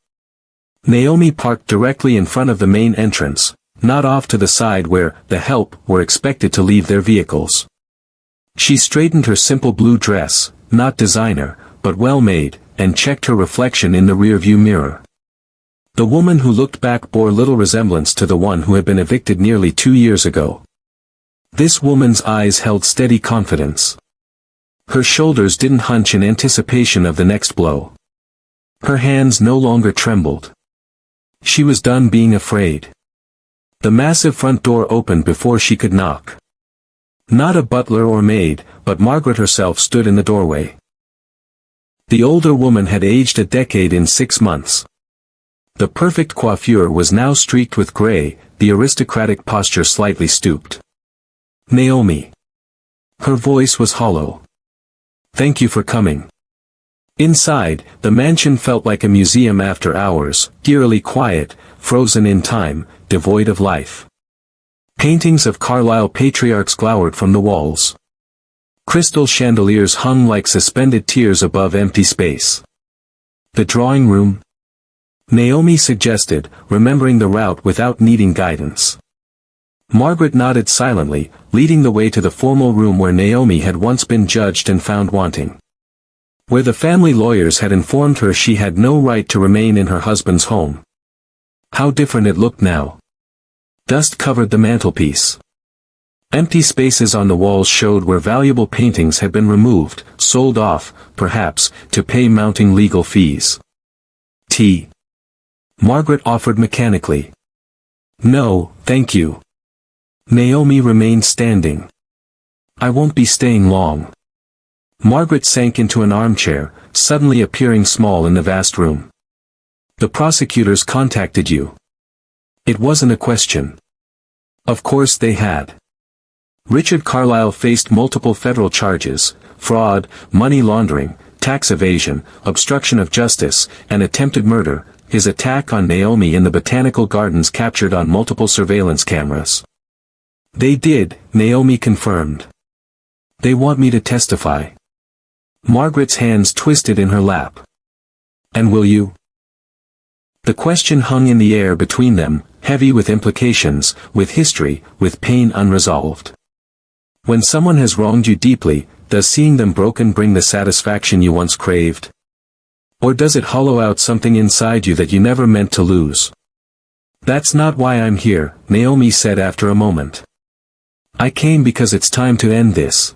S1: Naomi parked directly in front of the main entrance, not off to the side where the help were expected to leave their vehicles. She straightened her simple blue dress, not designer, but well-made, and checked her reflection in the rearview mirror. The woman who looked back bore little resemblance to the one who had been evicted nearly 2 years ago. This woman's eyes held steady confidence. Her shoulders didn't hunch in anticipation of the next blow. Her hands no longer trembled. She was done being afraid. The massive front door opened before she could knock. Not a butler or maid, but Margaret herself stood in the doorway. The older woman had aged a decade in 6 months. The perfect coiffure was now streaked with gray, the aristocratic posture slightly stooped. Naomi. Her voice was hollow. Thank you for coming. Inside, the mansion felt like a museum after hours, eerily quiet, frozen in time, devoid of life. Paintings of Carlisle patriarchs glowered from the walls. Crystal chandeliers hung like suspended tears above empty space. The drawing room? Naomi suggested, remembering the route without needing guidance. Margaret nodded silently, leading the way to the formal room where Naomi had once been judged and found wanting. Where the family lawyers had informed her she had no right to remain in her husband's home. How different it looked now. Dust covered the mantelpiece. Empty spaces on the walls showed where valuable paintings had been removed, sold off, perhaps, to pay mounting legal fees. Tea. Margaret offered mechanically. No, thank you. Naomi remained standing. I won't be staying long. Margaret sank into an armchair, suddenly appearing small in the vast room. The prosecutors contacted you. It wasn't a question. Of course they had. Richard Carlisle faced multiple federal charges: fraud, money laundering, tax evasion, obstruction of justice, and attempted murder. His attack on Naomi in the botanical gardens captured on multiple surveillance cameras. They did, Naomi confirmed. They want me to testify. Margaret's hands twisted in her lap. And will you? The question hung in the air between them, heavy with implications, with history, with pain unresolved. When someone has wronged you deeply, does seeing them broken bring the satisfaction you once craved? Or does it hollow out something inside you that you never meant to lose? That's not why I'm here, Naomi said after a moment. I came because it's time to end this.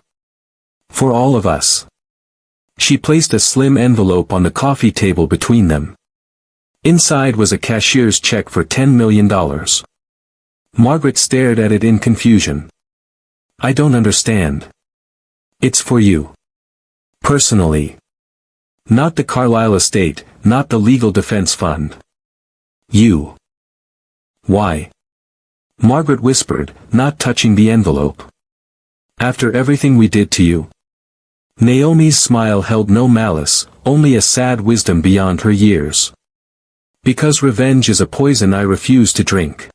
S1: For all of us. She placed a slim envelope on the coffee table between them. Inside was a cashier's check for $10 million. Margaret stared at it in confusion. I don't understand. It's for you. Personally. Not the Carlisle estate, not the legal defense fund. You. Why? Margaret whispered, not touching the envelope. After everything we did to you. Naomi's smile held no malice, only a sad wisdom beyond her years. Because revenge is a poison I refuse to drink.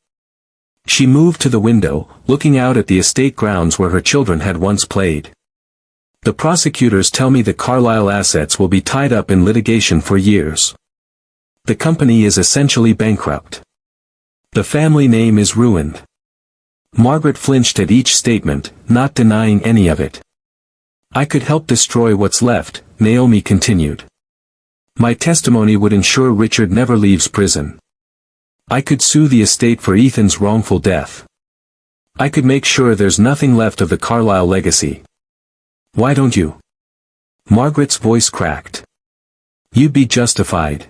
S1: She moved to the window, looking out at the estate grounds where her children had once played. The prosecutors tell me the Carlisle assets will be tied up in litigation for years. The company is essentially bankrupt. The family name is ruined. Margaret flinched at each statement, not denying any of it. I could help destroy what's left, Naomi continued. My testimony would ensure Richard never leaves prison. I could sue the estate for Ethan's wrongful death. I could make sure there's nothing left of the Carlisle legacy. Why don't you? Margaret's voice cracked. You'd be justified.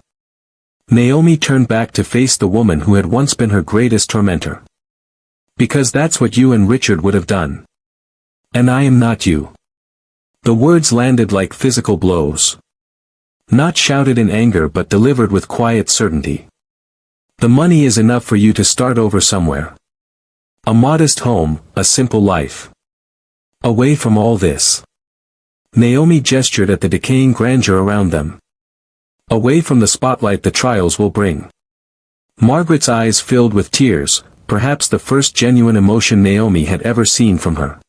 S1: Naomi turned back to face the woman who had once been her greatest tormentor. Because that's what you and Richard would have done. And I am not you. The words landed like physical blows. Not shouted in anger but delivered with quiet certainty. The money is enough for you to start over somewhere. A modest home, a simple life. Away from all this. Naomi gestured at the decaying grandeur around them. Away from the spotlight the trials will bring. Margaret's eyes filled with tears, perhaps the first genuine emotion Naomi had ever seen from her.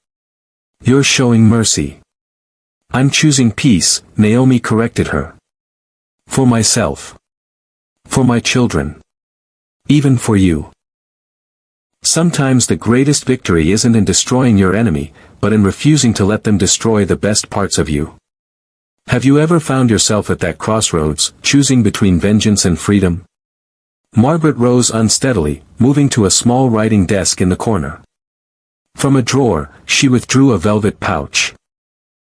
S1: You're showing mercy. I'm choosing peace, Naomi corrected her. For myself. For my children. Even for you. Sometimes the greatest victory isn't in destroying your enemy, but in refusing to let them destroy the best parts of you. Have you ever found yourself at that crossroads, choosing between vengeance and freedom? Margaret rose unsteadily, moving to a small writing desk in the corner. From a drawer, she withdrew a velvet pouch.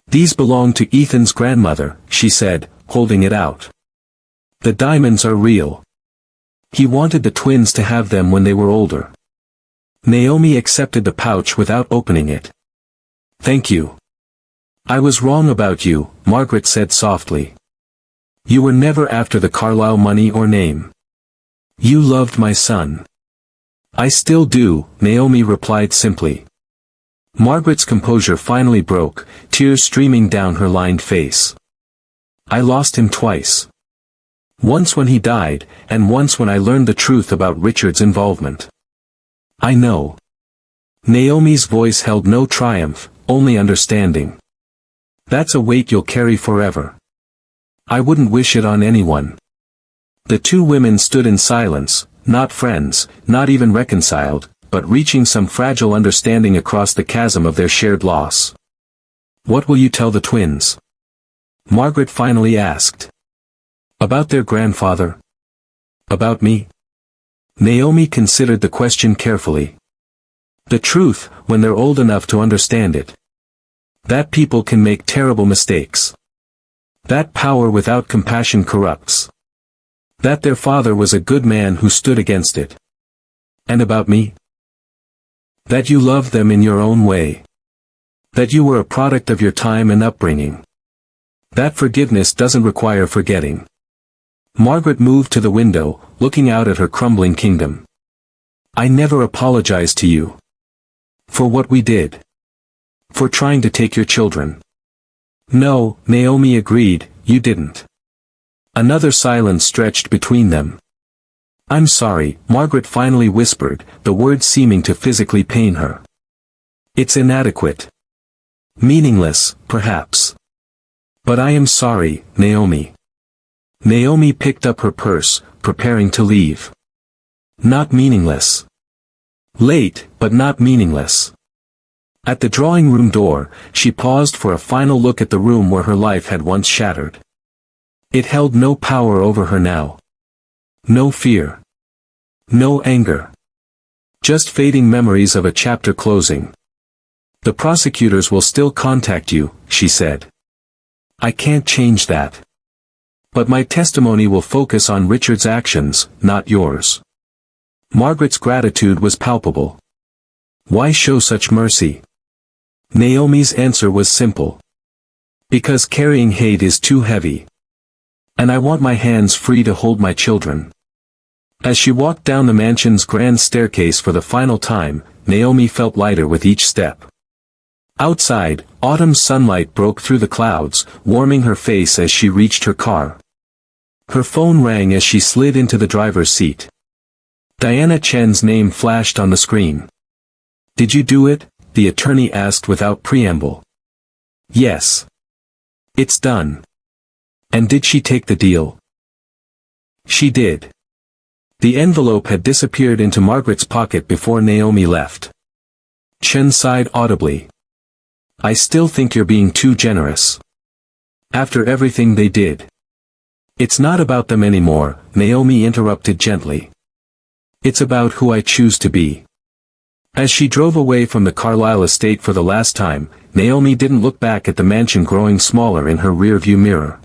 S1: These belong to Ethan's grandmother, she said, holding it out. The diamonds are real. He wanted the twins to have them when they were older. Naomi accepted the pouch without opening it. Thank you. I was wrong about you, Margaret said softly. You were never after the Carlisle money or name. You loved my son. I still do, Naomi replied simply. Margaret's composure finally broke, tears streaming down her lined face. I lost him twice. Once when he died, and once when I learned the truth about Richard's involvement. I know. Naomi's voice held no triumph, only understanding. That's a weight you'll carry forever. I wouldn't wish it on anyone. The two women stood in silence, not friends, not even reconciled, but reaching some fragile understanding across the chasm of their shared loss. What will you tell the twins? Margaret finally asked. About their grandfather? About me? Naomi considered the question carefully. The truth, when they're old enough to understand it. That people can make terrible mistakes. That power without compassion corrupts. That their father was a good man who stood against it. And about me? That you loved them in your own way. That you were a product of your time and upbringing. That forgiveness doesn't require forgetting. Margaret moved to the window, looking out at her crumbling kingdom. I never apologized to you. For what we did. For trying to take your children. No, Naomi agreed, you didn't. Another silence stretched between them. I'm sorry, Margaret finally whispered, the words seeming to physically pain her. It's inadequate. Meaningless, perhaps. But I am sorry, Naomi. Naomi picked up her purse, preparing to leave. Not meaningless. Late, but not meaningless. At the drawing room door, she paused for a final look at the room where her life had once shattered. It held no power over her now. No fear. No anger. Just fading memories of a chapter closing. The prosecutors will still contact you, she said. I can't change that. But my testimony will focus on Richard's actions, not yours. Margaret's gratitude was palpable. Why show such mercy? Naomi's answer was simple. Because carrying hate is too heavy. And I want my hands free to hold my children. As she walked down the mansion's grand staircase for the final time, Naomi felt lighter with each step. Outside, autumn sunlight broke through the clouds, warming her face as she reached her car. Her phone rang as she slid into the driver's seat. Diana Chen's name flashed on the screen. Did you do it? The attorney asked without preamble. Yes. It's done. And did she take the deal? She did. The envelope had disappeared into Margaret's pocket before Naomi left. Chen sighed audibly. I still think you're being too generous. After everything they did. It's not about them anymore, Naomi interrupted gently. It's about who I choose to be. As she drove away from the Carlisle estate for the last time, Naomi didn't look back at the mansion growing smaller in her rearview mirror.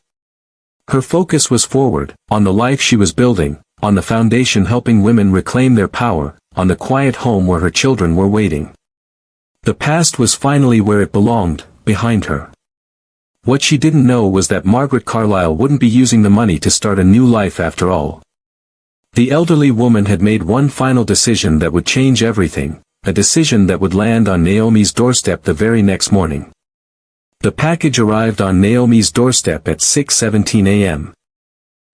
S1: Her focus was forward, on the life she was building, on the foundation helping women reclaim their power, on the quiet home where her children were waiting. The past was finally where it belonged, behind her. What she didn't know was that Margaret Carlisle wouldn't be using the money to start a new life after all. The elderly woman had made one final decision that would change everything, a decision that would land on Naomi's doorstep the very next morning. The package arrived on Naomi's doorstep at 6:17 a.m.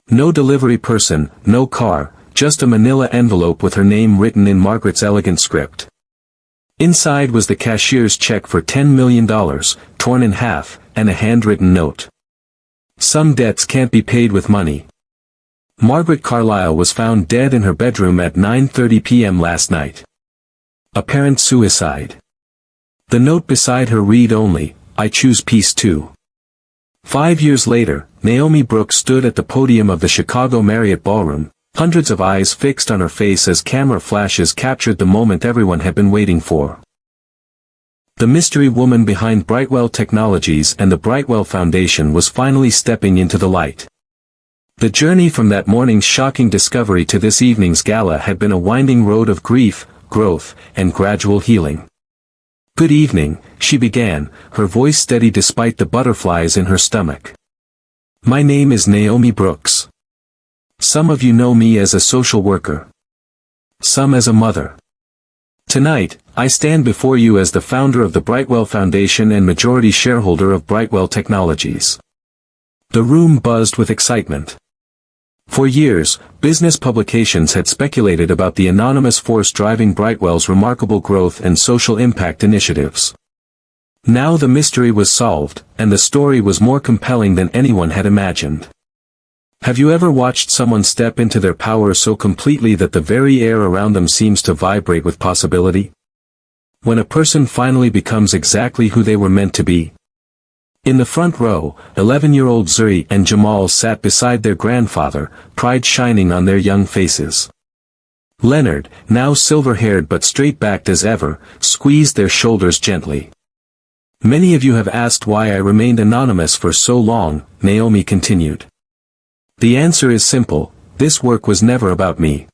S1: No delivery person, no car, just a manila envelope with her name written in Margaret's elegant script. Inside was the cashier's check for $10 million, torn in half, and a handwritten note. Some debts can't be paid with money. Margaret Carlisle was found dead in her bedroom at 9:30 p.m. last night. Apparent suicide. The note beside her read only, "I choose peace too." 5 years later, Naomi Brooks stood at the podium of the Chicago Marriott Ballroom, hundreds of eyes fixed on her face as camera flashes captured the moment everyone had been waiting for. The mystery woman behind Brightwell Technologies and the Brightwell Foundation was finally stepping into the light. The journey from that morning's shocking discovery to this evening's gala had been a winding road of grief, growth, and gradual healing. "Good evening," she began, her voice steady despite the butterflies in her stomach. "My name is Naomi Brooks. Some of you know me as a social worker. Some as a mother. Tonight, I stand before you as the founder of the Brightwell Foundation and majority shareholder of Brightwell Technologies." The room buzzed with excitement. For years, business publications had speculated about the anonymous force driving Brightwell's remarkable growth and social impact initiatives. Now the mystery was solved, and the story was more compelling than anyone had imagined. Have you ever watched someone step into their power so completely that the very air around them seems to vibrate with possibility? When a person finally becomes exactly who they were meant to be. In the front row, 11-year-old Zuri and Jamal sat beside their grandfather, pride shining on their young faces. Leonard, now silver-haired but straight-backed as ever, squeezed their shoulders gently. "Many of you have asked why I remained anonymous for so long," Naomi continued. "The answer is simple: this work was never about me.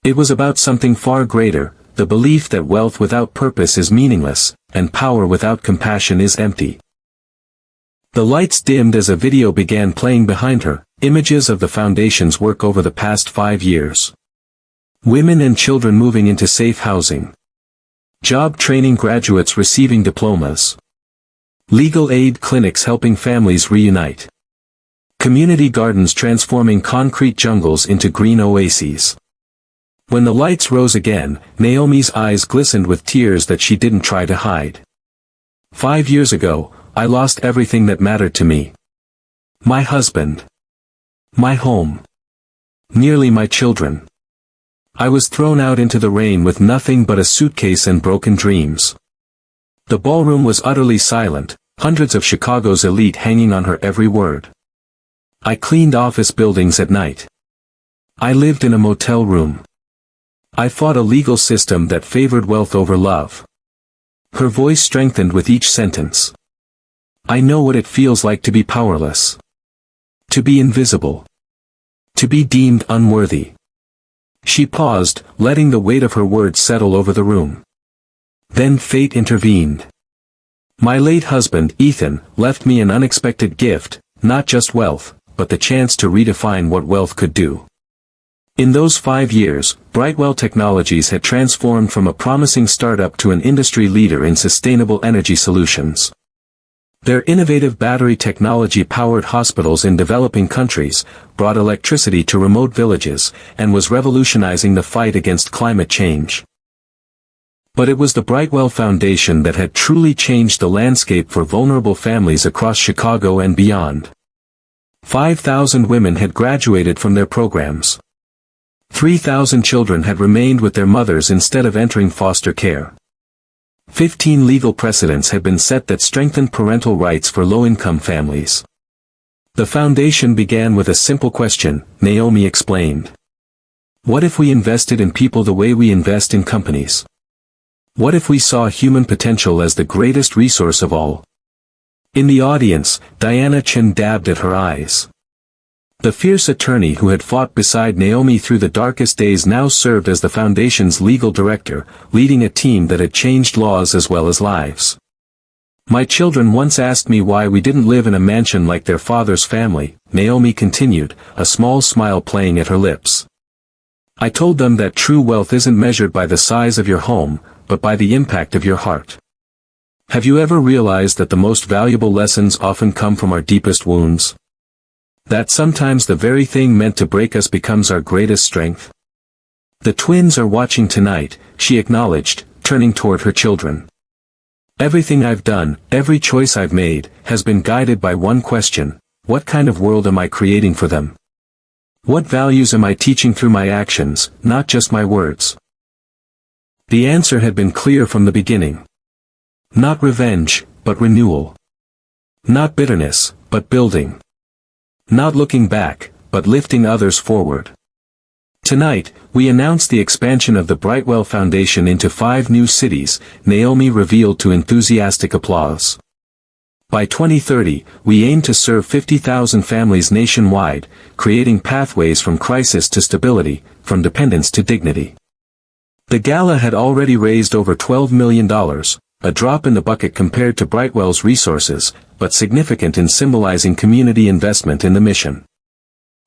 S1: It was about something far greater, the belief that wealth without purpose is meaningless, and power without compassion is empty." The lights dimmed as a video began playing behind her, images of the foundation's work over the past 5 years. Women and children moving into safe housing. Job training graduates receiving diplomas. Legal aid clinics helping families reunite. Community gardens transforming concrete jungles into green oases. When the lights rose again, Naomi's eyes glistened with tears that she didn't try to hide. 5 years ago, I lost everything that mattered to me. My husband. My home. Nearly my children. I was thrown out into the rain with nothing but a suitcase and broken dreams. The ballroom was utterly silent, hundreds of Chicago's elite hanging on her every word. I cleaned office buildings at night. I lived in a motel room. I fought a legal system that favored wealth over love. Her voice strengthened with each sentence. I know what it feels like to be powerless. To be invisible. To be deemed unworthy. She paused, letting the weight of her words settle over the room. Then fate intervened. My late husband, Ethan, left me an unexpected gift, not just wealth, but the chance to redefine what wealth could do. In those 5 years, Brightwell Technologies had transformed from a promising startup to an industry leader in sustainable energy solutions. Their innovative battery technology powered hospitals in developing countries, brought electricity to remote villages, and was revolutionizing the fight against climate change. But it was the Brightwell Foundation that had truly changed the landscape for vulnerable families across Chicago and beyond. 5,000 women had graduated from their programs. 3,000 children had remained with their mothers instead of entering foster care. 15 legal precedents had been set that strengthened parental rights for low-income families. The foundation began with a simple question, Naomi explained. What if we invested in people the way we invest in companies? What if we saw human potential as the greatest resource of all? In the audience, Diana Chin dabbed at her eyes. The fierce attorney who had fought beside Naomi through the darkest days now served as the foundation's legal director, leading a team that had changed laws as well as lives. My children once asked me why we didn't live in a mansion like their father's family, Naomi continued, a small smile playing at her lips. I told them that true wealth isn't measured by the size of your home, but by the impact of your heart. Have you ever realized that the most valuable lessons often come from our deepest wounds? That sometimes the very thing meant to break us becomes our greatest strength? The twins are watching tonight, she acknowledged, turning toward her children. Everything I've done, every choice I've made, has been guided by one question: what kind of world am I creating for them? What values am I teaching through my actions, not just my words? The answer had been clear from the beginning. Not revenge, but renewal. Not bitterness, but building. Not looking back, but lifting others forward. Tonight, we announce the expansion of the Brightwell Foundation into 5 new cities, Naomi revealed to enthusiastic applause. By 2030, we aim to serve 50,000 families nationwide, creating pathways from crisis to stability, from dependence to dignity. The gala had already raised over $12 million, a drop in the bucket compared to Brightwell's resources, but significant in symbolizing community investment in the mission.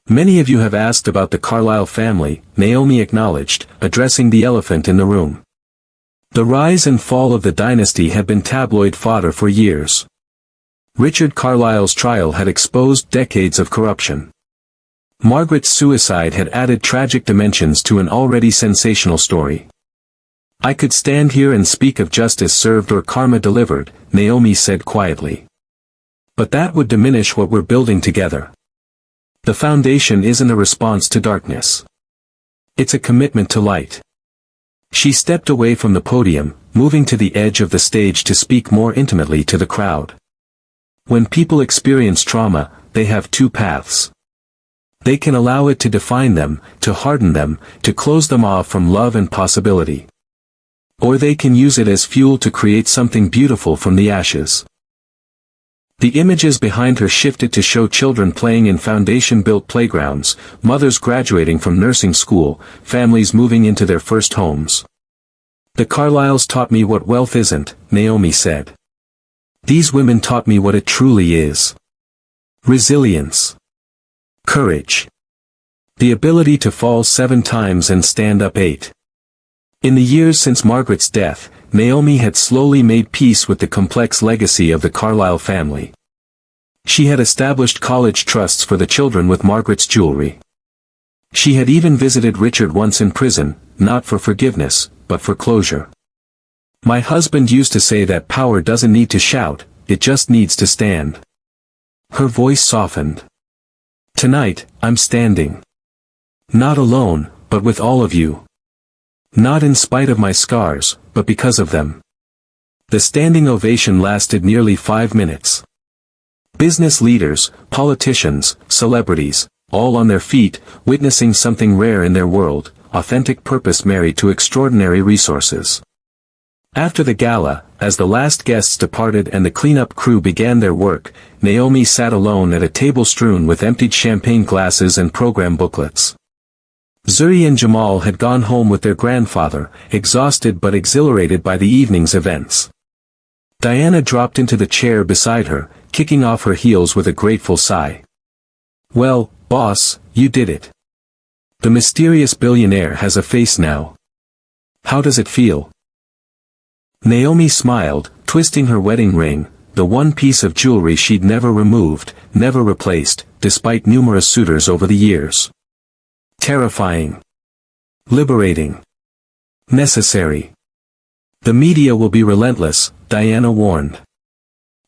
S1: Many of you have asked about the Carlisle family, Naomi acknowledged, addressing the elephant in the room. The rise and fall of the dynasty had been tabloid fodder for years. Richard Carlisle's trial had exposed decades of corruption. Margaret's suicide had added tragic dimensions to an already sensational story. I could stand here and speak of justice served or karma delivered, Naomi said quietly. But that would diminish what we're building together. The foundation isn't a response to darkness. It's a commitment to light. She stepped away from the podium, moving to the edge of the stage to speak more intimately to the crowd. When people experience trauma, they have 2 paths. They can allow it to define them, to harden them, to close them off from love and possibility. Or they can use it as fuel to create something beautiful from the ashes. The images behind her shifted to show children playing in foundation-built playgrounds, mothers graduating from nursing school, families moving into their first homes. The Carlisles taught me what wealth isn't, Naomi said. These women taught me what it truly is. Resilience. Courage. The ability to fall 7 times and stand up 8. In the years since Margaret's death, Naomi had slowly made peace with the complex legacy of the Carlisle family. She had established college trusts for the children with Margaret's jewelry. She had even visited Richard once in prison, not for forgiveness, but for closure. My husband used to say that power doesn't need to shout, it just needs to stand. Her voice softened. Tonight, I'm standing. Not alone, but with all of you. Not in spite of my scars, but because of them. The standing ovation lasted nearly 5 minutes. Business leaders, politicians, celebrities, all on their feet, witnessing something rare in their world, authentic purpose married to extraordinary resources. After the gala, as the last guests departed and the cleanup crew began their work, Naomi sat alone at a table strewn with emptied champagne glasses and program booklets. Zuri and Jamal had gone home with their grandfather, exhausted but exhilarated by the evening's events. Diana dropped into the chair beside her, kicking off her heels with a grateful sigh. Well, boss, you did it. The mysterious billionaire has a face now. How does it feel? Naomi smiled, twisting her wedding ring, the one piece of jewelry she'd never removed, never replaced, despite numerous suitors over the years. Terrifying. Liberating. Necessary. The media will be relentless, Diana warned.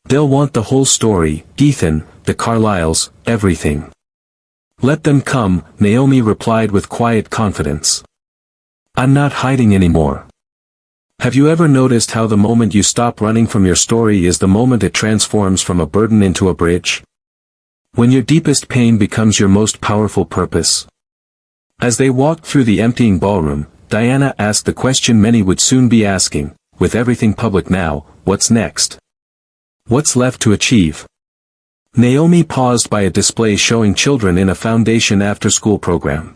S1: They'll want the whole story, Ethan, the Carlisles, everything. Let them come, Naomi replied with quiet confidence. I'm not hiding anymore. Have you ever noticed how the moment you stop running from your story is the moment it transforms from a burden into a bridge? When your deepest pain becomes your most powerful purpose? As they walked through the emptying ballroom, Diana asked the question many would soon be asking, with everything public now, what's next? What's left to achieve? Naomi paused by a display showing children in a foundation after-school program.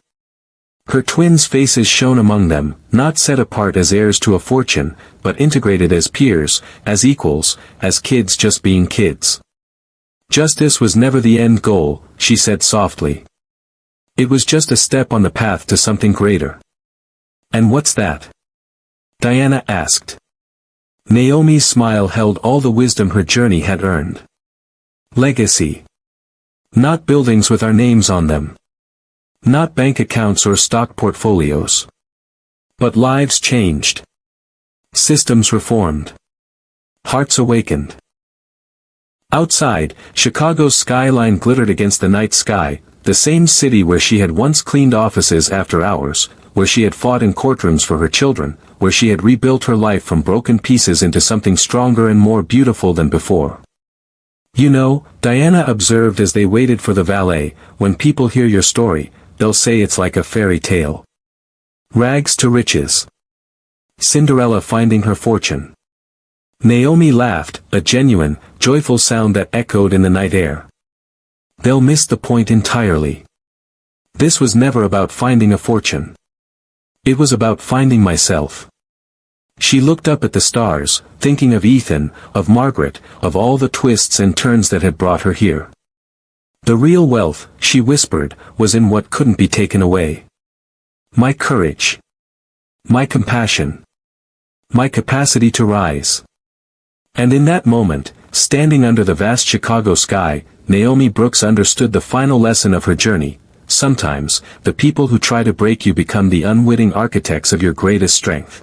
S1: Her twins' faces shone among them, not set apart as heirs to a fortune, but integrated as peers, as equals, as kids just being kids. Justice was never the end goal, she said softly. It was just a step on the path to something greater. And what's that? Diana asked. Naomi's smile held all the wisdom her journey had earned. Legacy. Not buildings with our names on them. Not bank accounts or stock portfolios. But lives changed. Systems reformed. Hearts awakened. Outside, Chicago's skyline glittered against the night sky, the same city where she had once cleaned offices after hours, where she had fought in courtrooms for her children, where she had rebuilt her life from broken pieces into something stronger and more beautiful than before. You know, Diana observed as they waited for the valet, when people hear your story, they'll say it's like a fairy tale. Rags to riches. Cinderella finding her fortune. Naomi laughed, a genuine, joyful sound that echoed in the night air. They'll miss the point entirely. This was never about finding a fortune. It was about finding myself. She looked up at the stars, thinking of Ethan, of Margaret, of all the twists and turns that had brought her here. The real wealth, she whispered, was in what couldn't be taken away. My courage. My compassion. My capacity to rise. And in that moment, standing under the vast Chicago sky, Naomi Brooks understood the final lesson of her journey. Sometimes, the people who try to break you become the unwitting architects of your greatest strength.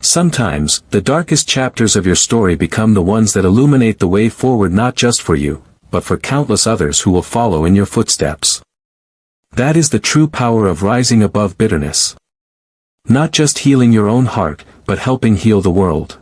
S1: Sometimes, the darkest chapters of your story become the ones that illuminate the way forward not just for you, but for countless others who will follow in your footsteps. That is the true power of rising above bitterness. Not just healing your own heart, but helping heal the world.